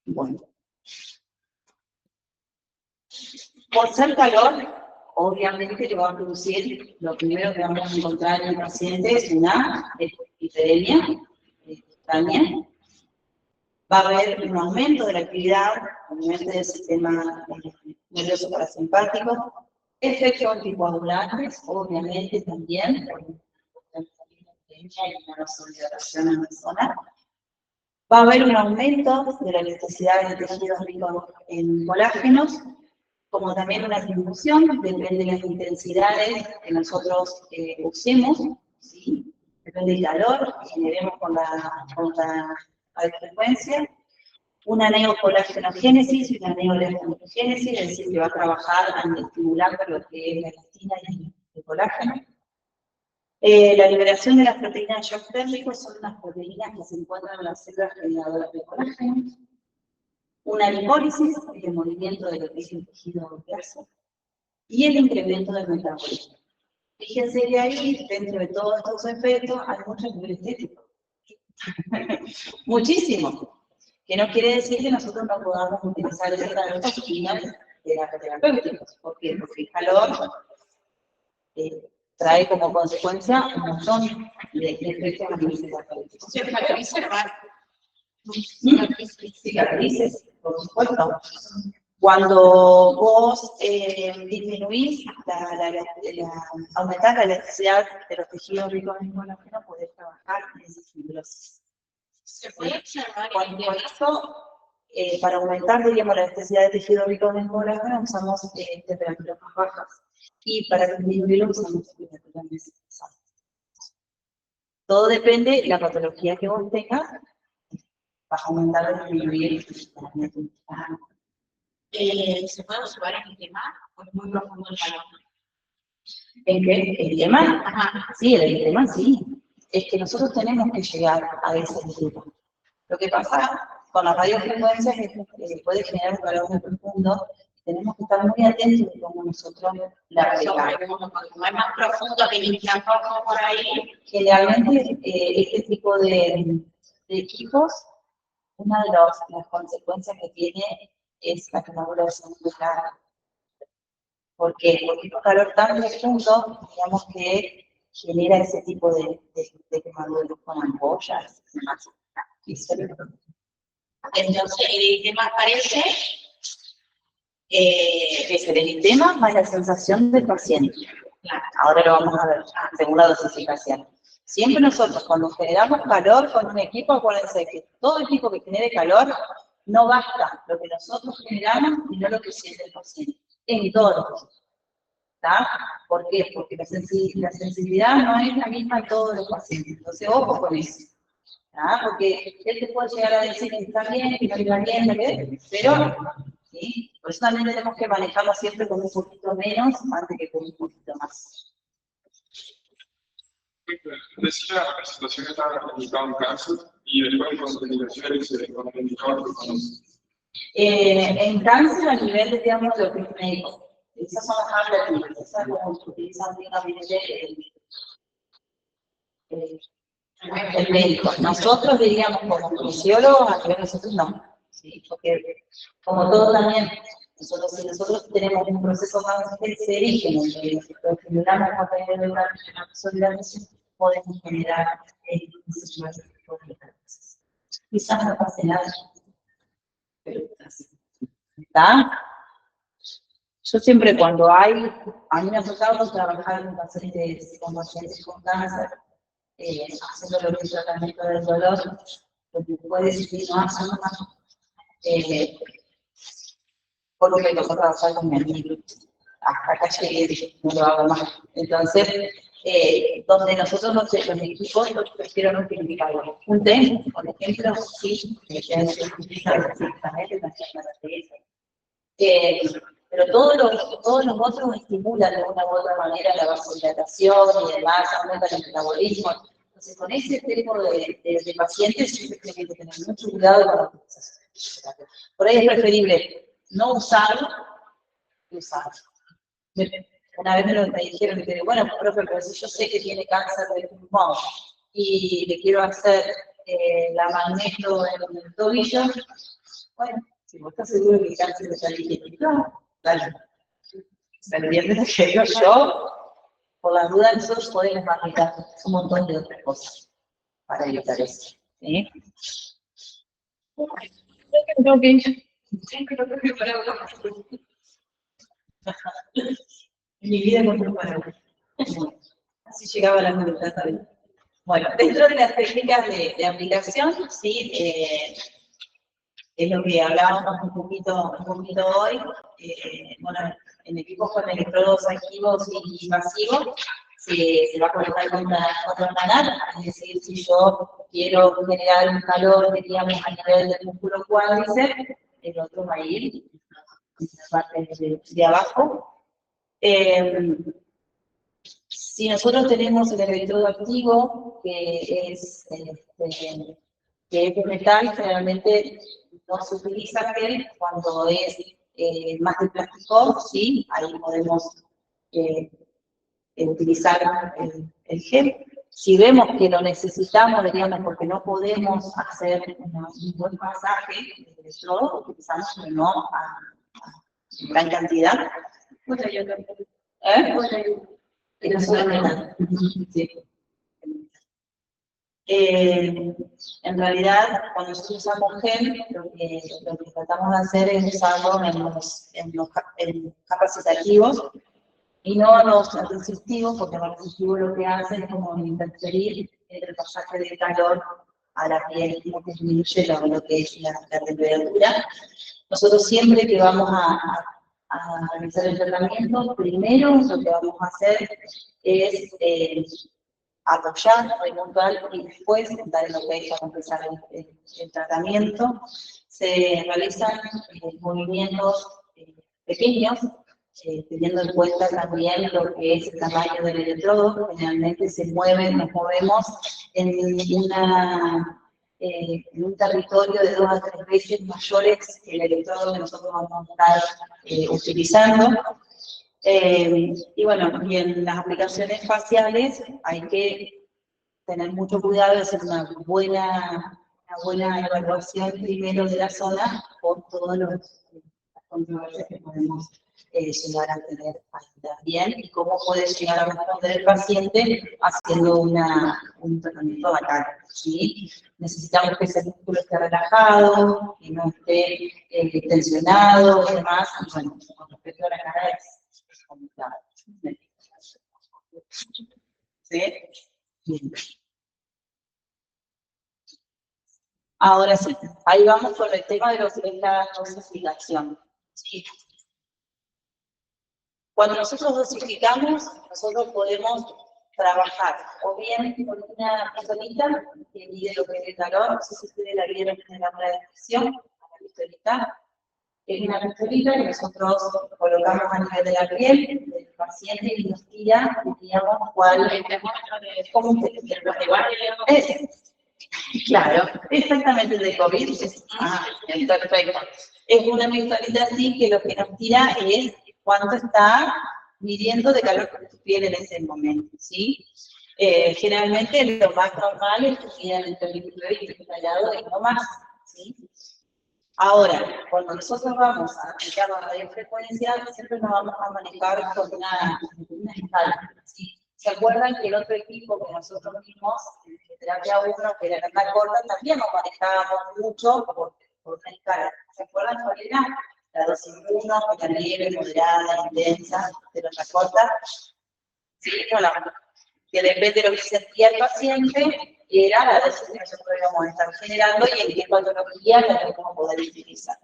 Bueno. Por ser calor, obviamente le va a producir, lo primero que vamos a encontrar en el paciente es una hiperemia cutánea. Va a haber un aumento de la actividad, obviamente del sistema nervioso parasimpático, efectos anticoagulantes, obviamente también, por una vasodilatación en la zona. Va a haber un aumento de la elasticidad de tejidos ricos en colágenos, como también una disminución, depende de las intensidades que nosotros usemos, ¿sí? Depende del calor que generemos con la frecuencia, una neocolágenogénesis y una neoelastinogénesis, es decir, que va a trabajar estimulando lo que es la elastina y el colágeno. La liberación de las proteínas de shock térmico son las proteínas que se encuentran en las células generadoras de colágeno. Una lipólisis, el movimiento de lo que es el tejido graso, y el incremento del metabolismo. Fíjense que ahí, dentro de todos estos efectos, hay mucho nivel estético. Muchísimo. Que no quiere decir que nosotros no podamos utilizar ese calor terapéuticos. ¿Por qué? Porque el calor trae como consecuencia un montón de efectos terapéuticos. Cicatrices, por supuesto. Cuando vos disminuís, aumentás la elasticidad de los tejidos ricos en colágeno, podés trabajar en esa fibrosis. ¿Se puede observar Con esto, para aumentar, digamos, la elasticidad de tejidos ricos en colágeno, usamos temperaturas más bajas. Y para disminuirlo, usamos temperaturas más altas. Todo depende de la patología que vos tengas. Vas a aumentar o disminuir ¿se puede observar en el tema? ¿O es muy profundo el calor? ¿En qué? ¿El tema? Ajá. Sí, el tema sí. Es que nosotros tenemos que llegar a ese tema. Lo que pasa con las radiofrecuencias es que puede generar un calor muy profundo. Tenemos que estar muy atentos de cómo nosotros la aplicamos. Como es más profundo que iniciamos por ahí. Generalmente, este tipo de equipos, una de las consecuencias que tiene es la quemadura de sangre clara. ¿Por qué? Porque un calor tan profundo, digamos que genera ese tipo de quemadura con ampollas. Entonces, el eritema aparece. Es el eritema más la sensación del paciente. Ahora lo vamos a ver, según la dosificación. Siempre nosotros, cuando generamos calor con un equipo, acuérdense que todo equipo que genere calor no basta lo que nosotros generamos y no lo que siente el paciente. En todos los casos. ¿Está? ¿Por qué? Porque la sensibilidad no es la misma en todos los pacientes. Entonces, ojo con eso. ¿Está? Porque él te puede llegar a decir que está bien, que no está bien, pero, ¿sí? Por eso también tenemos que manejarlo siempre con un poquito menos antes que con un poquito más. Decía la situación estaba indicada en cáncer y después con complicaciones con el indicador que conoce. En cáncer a nivel de, digamos, lo que es médico. Esas son las más relativas, esas como se utilizan únicamente el médico. Nosotros diríamos como fisiólogos, a nivel nosotros no. ¿Sí? Porque como todo también, si nosotros tenemos un proceso más serígeno, que nosotros generamos material de una solidaridad, podemos generar quizás no pase nada, pero ¿está? Yo siempre cuando a mí me ha tocado trabajar con pacientes con cáncer, haciendo lo que es el tratamiento del dolor, lo que puede decir no hace más, porque me tocó trabajar con mi amigo. Hasta acá llegué, no lo hago más. Entonces, donde nosotros los equipos, yo prefiero no utilizarlo. Un tema, por ejemplo, sí, que ya se utiliza exactamente la pero todos los otros estimulan de una u otra manera la vasodilatación y demás, aumenta el metabolismo. Entonces, con ese tipo de pacientes siempre tienen que tener mucho cuidado con la utilización. Por ahí es preferible no usarlo que usarlo. Una vez me dijeron que, bueno, profe, pero si yo sé que tiene cáncer de pulmón y le quiero hacer la magneto en el tobillo, bueno, si vos estás seguro que el cáncer está identificado, dale. ¿Me entiendes? Que digo yo, por la duda, nosotros podemos magnetar un montón de otras cosas para evitar eso. ¿Sí? Creo que creo que para En mi vida encontré un paraguas. Así llegaba la voluntad también. Bueno, dentro de las técnicas de aplicación, sí, es lo que hablábamos un poquito hoy. Bueno, en equipos con electrodos activos y pasivos, se va a colocar contra canal, es decir, si yo quiero generar un calor, digamos, a nivel del músculo cuádriceps, el otro va a ir en la parte de abajo. Si nosotros tenemos el electrodo activo, que es de metal, generalmente no se utiliza gel cuando es más de plástico, sí, ahí podemos utilizar el gel. Si vemos que lo necesitamos, digamos, porque no podemos hacer un buen pasaje de electrodo, utilizamos, pero no a gran cantidad. Pero solamente. Sí. En realidad, cuando nosotros usamos gel, lo que tratamos de hacer es usarlo en capacitativos y no los resistivos, porque los resistivos lo que hacen es como interferir entre el pasaje de calor a la piel, como que disminuye lo que es la temperatura. Nosotros siempre que vamos a realizar el tratamiento, primero lo que vamos a hacer es apoyar, remontar y después dar lo que es para empezar el tratamiento. Se realizan movimientos pequeños, teniendo en cuenta también lo que es el tamaño del electrodo. Generalmente nos movemos en un territorio de 2 a 3 veces mayores que el electrodo que nosotros vamos a estar utilizando. Y bueno, y en las aplicaciones faciales hay que tener mucho cuidado de hacer una buena evaluación primero de la zona por todas las controversias que podemos llegar a tener también y cómo puede llegar a responder el paciente haciendo un tratamiento bacán, ¿sí? Necesitamos que ese músculo esté relajado, que no esté tensionado y demás. Y bueno, con respecto a la cara es complicado. ¿Sí? Bien. Ahora sí, ahí vamos con el tema de la dosificación. ¿Sí? Cuando nosotros dosificamos, nosotros podemos trabajar o bien con una pistolita que mide lo que es el calor, no sé si ustedes la vieron en la descripción, la pistolita. Es una pistolita que nosotros colocamos a nivel de la piel del paciente y nos tira, digamos, cuál es como un claro, exactamente de COVID. Perfecto. Es una pistolita así que lo que nos tira es cuánto está midiendo de calor con tu piel en ese momento, ¿sí? Generalmente lo más normal es que midan entre 29 y 30 grados y no más, ¿sí? Ahora, cuando nosotros vamos a aplicar la radiofrecuencia, siempre nos vamos a manejar con una escala, ¿sí? ¿Se acuerdan que el otro equipo que nosotros vimos, de terapia 1, que era la corta, también nos manejábamos mucho por una escala? ¿Se acuerdan cuál era? La dosis 1, la leve, moderada, intensa, de la corta. Sí, no, que depende de lo que sentía el paciente, era la dosis que nosotros íbamos a estar generando y en qué patología la íbamos a poder utilizar.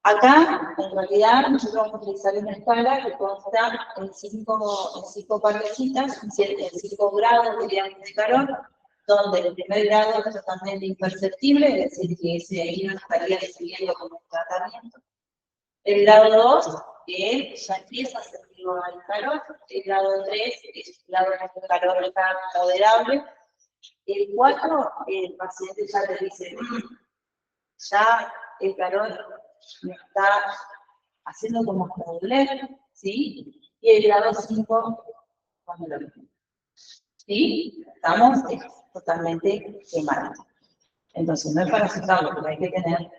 Acá, en realidad, nosotros vamos a utilizar una escala que consta en 5 partecitas, en 5 grados de calor, donde el primer grado es totalmente imperceptible, es decir, que ese ahí no estaría recibiendo como tratamiento. El grado 2, que ya empieza a sentir el calor. El grado 3, el grado de calor está moderable. El 4, el paciente ya le dice, ya el calor me está haciendo como doblez, ¿sí? Y el grado 5 con lo mismo. ¿Sí? Estamos totalmente quemados. Entonces, no es para asustarlo, pero hay que tener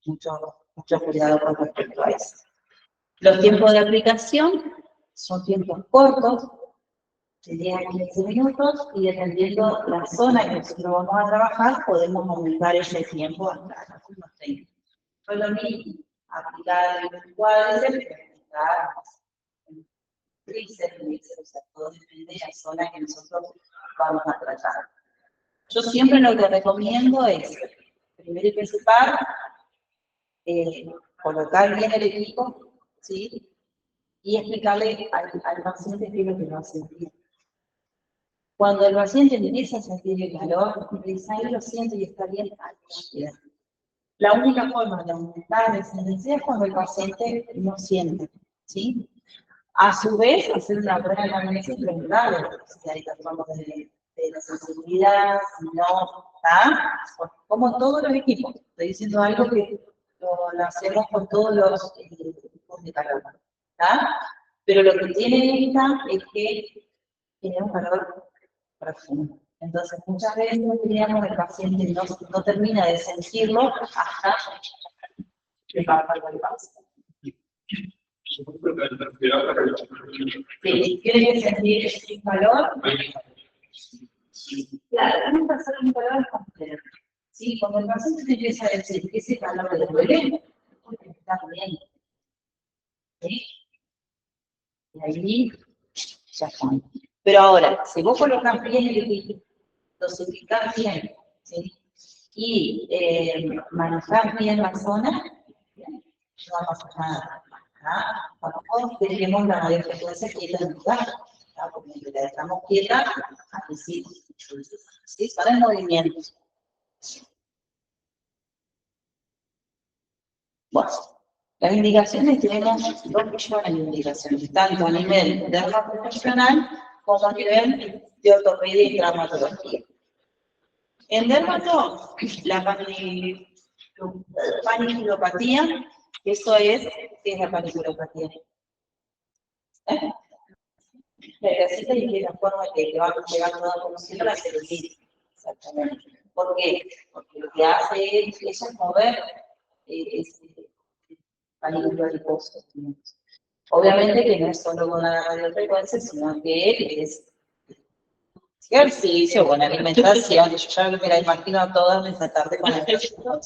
mucho cuidado con respecto a eso. Los tiempos de aplicación son tiempos cortos, de 10 a 15 minutos, y dependiendo la zona en que nosotros vamos a trabajar, podemos aumentar ese tiempo hasta unos 30. No es lo mismo aplicar el cuádriceps que aplicar tríceps, o sea, todo depende de la zona que nosotros vamos a tratar. Yo siempre lo que recomiendo es, primero y principal, colocar bien el equipo, ¿sí? Y explicarle al paciente qué es lo que va a sentir. Cuando el paciente empieza a sentir el calor, ahí lo siente y está bien, la única forma de aumentar la sensibilidad es cuando el paciente no siente, ¿sí? A su vez, hacer una prueba de anamnesis y preguntarle si hay trastornos de la sensibilidad, si no, ¿está? Como en todos los equipos. Estoy diciendo algo que lo hacemos con todos los equipos de calor, ¿está? Pero lo que tiene esta es que tiene un calor profundo. Entonces, muchas veces, digamos, el paciente no termina de sentirlo hasta que pasa algo que pasa. Sí, tiene que sentir el calor. Claro, también pasar un calor completo. Sí, cuando el paciente te empieza a decir que ese calor le duele, porque está bien. ¿Sí? Y ahí ya está. Pero ahora, si vos colocas bien el equipo, dosificás bien, ¿sí? Y manejar bien la zona, no va a pasar nada. Tampoco tenemos la mayor frecuencia quieta en el lugar, porque si la dejamos quieta, aquí sí, para el movimiento. Bueno, las indicaciones, tenemos 2 millones de indicaciones, tanto a nivel dermatofuncional como a nivel de ortopedia y traumatología. En dermato, la paniculopatía, eso es, ¿qué es la paniculopatía? La grasita y la forma que va llegando a conociendo la celulitis. Exactamente. ¿Por qué? Porque lo que hace es mover ese panículo adiposo. Obviamente que no es solo con la radiofrecuencia, sino que es ejercicio, con alimentación. Yo ya me la imagino a todas esta tarde con ejercicio.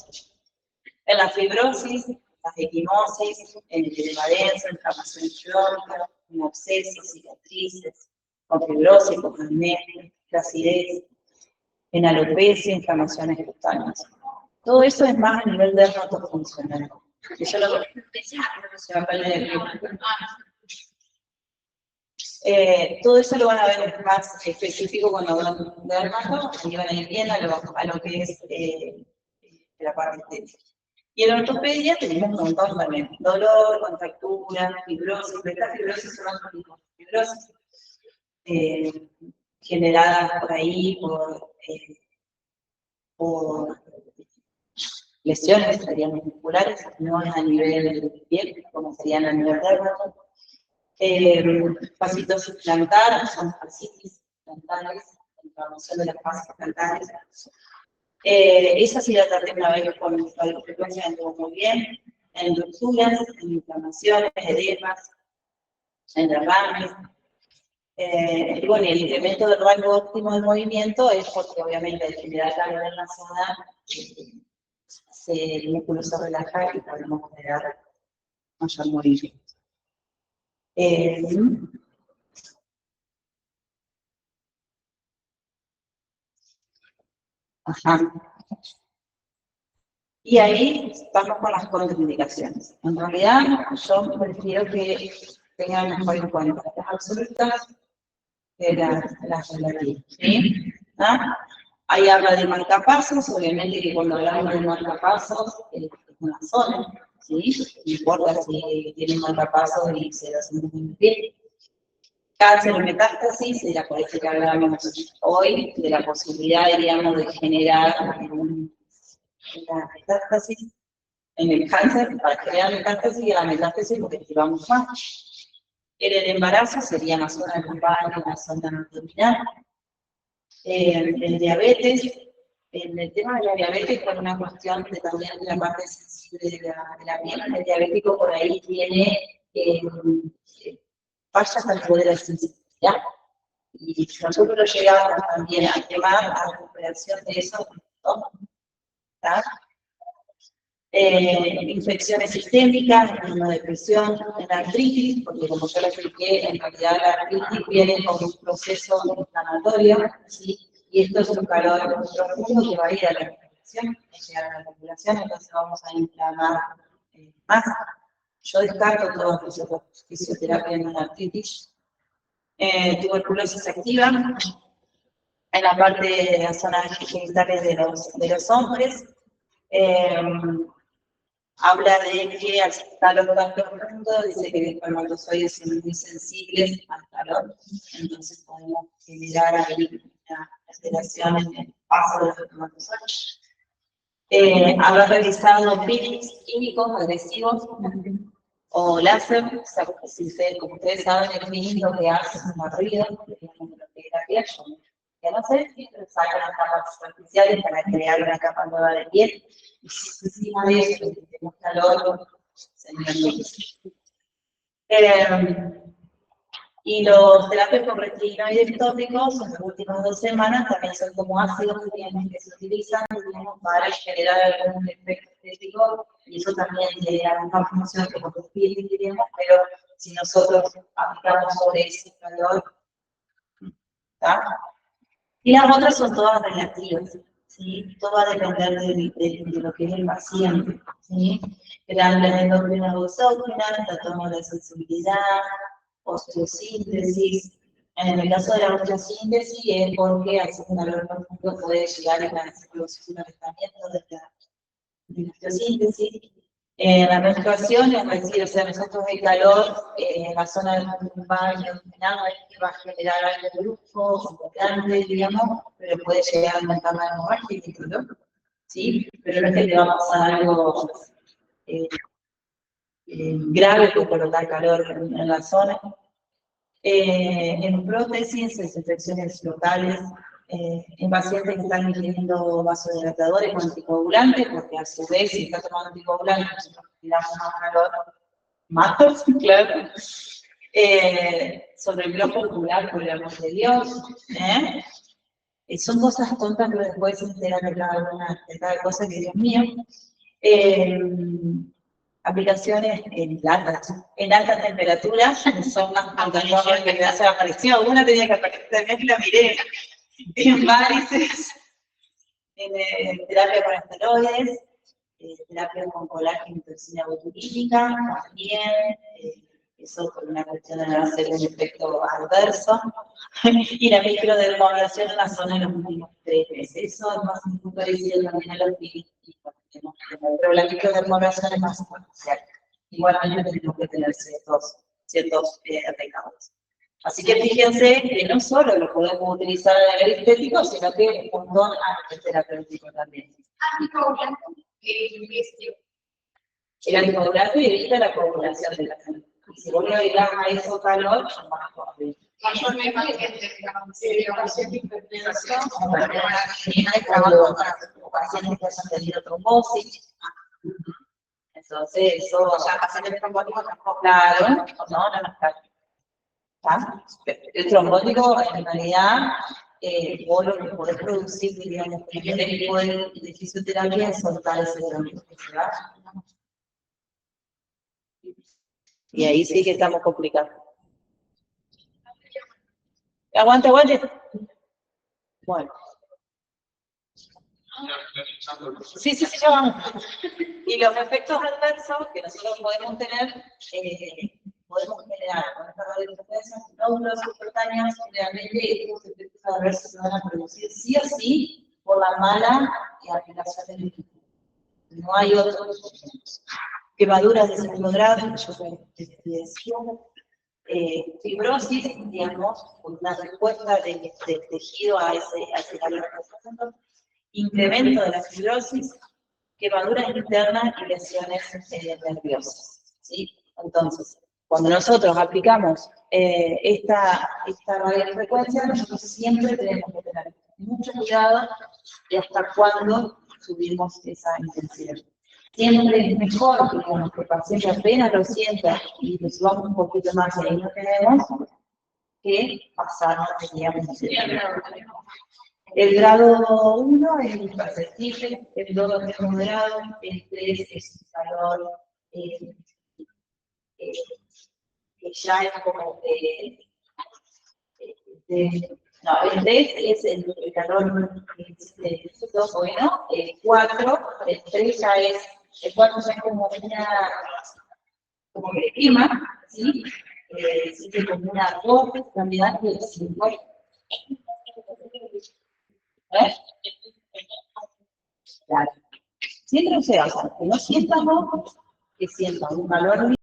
En la fibrosis, las equimosis, en el edemadema, inflamación crónica, en abscesos, cicatrices, con fibrosis, con anemia, flacidez, en alopecia, inflamaciones cutáneas. Todo eso es más a nivel dermatofuncional. Eso lo se va a perder todo eso lo van a ver más específico cuando hablan de dermato, y van a ir bien a lo que es la parte estética. Y en ortopedia tenemos un montón también. Dolor, contractura, fibrosis. Estas fibrosis son otros tipos de fibrosis. Generadas por ahí, por lesiones serían musculares, no a nivel piel, como serían a nivel dermato. Fascitosis plantar, son fascitis plantares, inflamación de las fascias plantares. Esa sí la traté una vez con radiofrecuencia, anduvo muy bien. En rupturas, en inflamaciones, edemas, en derrames. Y bueno, el incremento del rango óptimo de movimiento es porque obviamente al generar calor en la zona, el músculo se relaja y podemos generar mayor movimiento. Ajá. Y ahí estamos con las contraindicaciones. En realidad, yo prefiero que tengan mejor en cuenta las absolutas que las relativas. ¿Sí? ¿Ah? Ahí habla de marcapasos, obviamente que cuando hablamos de marcapasos es una zona, ¿sí? No importa si tienen marcapasos y se hacen muy bien. Cáncer o metástasis, de la política que hablamos hoy, de la posibilidad, diríamos, de generar una metástasis. en el cáncer, para generar metástasis, y la metástasis porque activamos más. En el embarazo sería en la zona lumbar, en la zona abdominal. En diabetes, en el tema de la diabetes, por una cuestión de también la parte sensible de la piel, el diabético por ahí tiene fallas al poder de la sensibilidad. Y si nosotros lo llegamos también a llevar a la recuperación de eso, ¿no? Infecciones sistémicas, inmunodepresión, la artritis, porque como yo lo expliqué, en realidad la artritis viene con un proceso inflamatorio, ¿sí? Y esto es un calor profundo que va a ir a la recuperación, entonces vamos a inflamar más. Yo descarto todo fisioterapia en la artritis. Tuberculosis activa, en la parte de las zonas genitales de los hombres. Habla de que al calor tan profundo, dice que los espermatozoides son muy sensibles al calor, entonces podemos generar ahí una alteración en el paso de los espermatozoides. Habrá realizado peelings químicos agresivos o láser, o sea, como ustedes saben, el peeling lo que hace es un barrido, lo que es la piel, que no sé, sacan las capas superficiales para crear una capa nueva de piel. Y si encima de eso tenemos calor, se y los terapias con retinoides tópicos en las últimas 2 semanas también son como ácidos que se utilizan para generar algún efecto estético, y eso también tiene alguna función que como piel, diríamos, pero si nosotros aplicamos sobre ese calor, ¿está? Y las otras son todas relativas, ¿sí? Todo va a depender de lo que es el paciente, ¿sí? La endocrina autógena, tratamos la sensibilidad, osteosíntesis. En el caso de la osteosíntesis es porque al ser un calor profundo puede llegar a la calentamiento de la osteosíntesis. La menstruación es decir, o sea, nosotros el calor en la zona del lumbar y abdominal va a generar algo brusco, grande, digamos, pero puede llegar a aumentar la hemorragia y el dolor, ¿sí? Pero no es que le vamos a dar algo grave por colocar calor en la zona. En prótesis, en infecciones locales, en pacientes que están ingiriendo vasodilatadores o anticoagulantes, porque a su vez, si está tomando anticoagulantes, nosotros tiramos más calor, más, claro. Sobre el globo ocular, por el amor de Dios. Son cosas tontas, pero después se enteran de cada cosa que, Dios mío. Aplicaciones en alta temperatura, son las pantallas que me hace apareció. Una tenía que aparecer, también la miré. En varices, en terapia con esteroides, terapia con colágeno y toxina botulínica, también, eso por una cuestión de no hacer un efecto adverso, y la microdermoabrasión en la zona de los últimos 3 meses. Eso es más muy parecido también a los filipinos, pero la microdermoabrasión es más superficial. Igualmente tenemos que tener ciertos recados. Así que fíjense que no solo lo podemos utilizar a nivel estético, sino que un montón a nivel terapéutico también. El anticoagulante evita la coagulación de la sangre. Y si vos le agregás a eso calor, es más fácil. Mayormente la paciente hipertensión, hay trabajo con pacientes que hayan tenido trombosis. Entonces, eso ya pacientes trombóticos tampoco, claro, no está. El trombótico, en realidad, vos lo que podés producir, digamos, con este tipo de fisioterapia es soltar ese trombótico que se va. Y ahí sí que estamos complicados. Aguante. Bueno. Sí, ya vamos. Y los efectos adversos que nosotros podemos tener, podemos generar con esta radioterapia, nódulos subcutáneos, realmente estos efectos adversos se van a producir sí o sí por la mala aplicación del equipo. No hay otros. Quemaduras de segundo grado, fibrosis, digamos, una respuesta del tejido a ese calor profundo, incremento de la fibrosis, quemaduras internas y lesiones nerviosas, ¿sí? Entonces, cuando nosotros aplicamos esta radiofrecuencia, nosotros siempre tenemos que tener mucho cuidado de hasta cuándo subimos esa intensidad. Siempre es mejor que el paciente apenas lo sienta y lo subamos un poquito más y ahí no tenemos que pasar, digamos, el grado 1 es imperceptible, el 2 es moderado, el 3 es un calor que ya es como no, el 3 es el calor bueno, el 4, el 3 ya es, el 4 ya es como como que quema, ¿sí? Existe como una doble cantidad de 5. Claro. Siempre se basa, que no sientan, que sientan un calor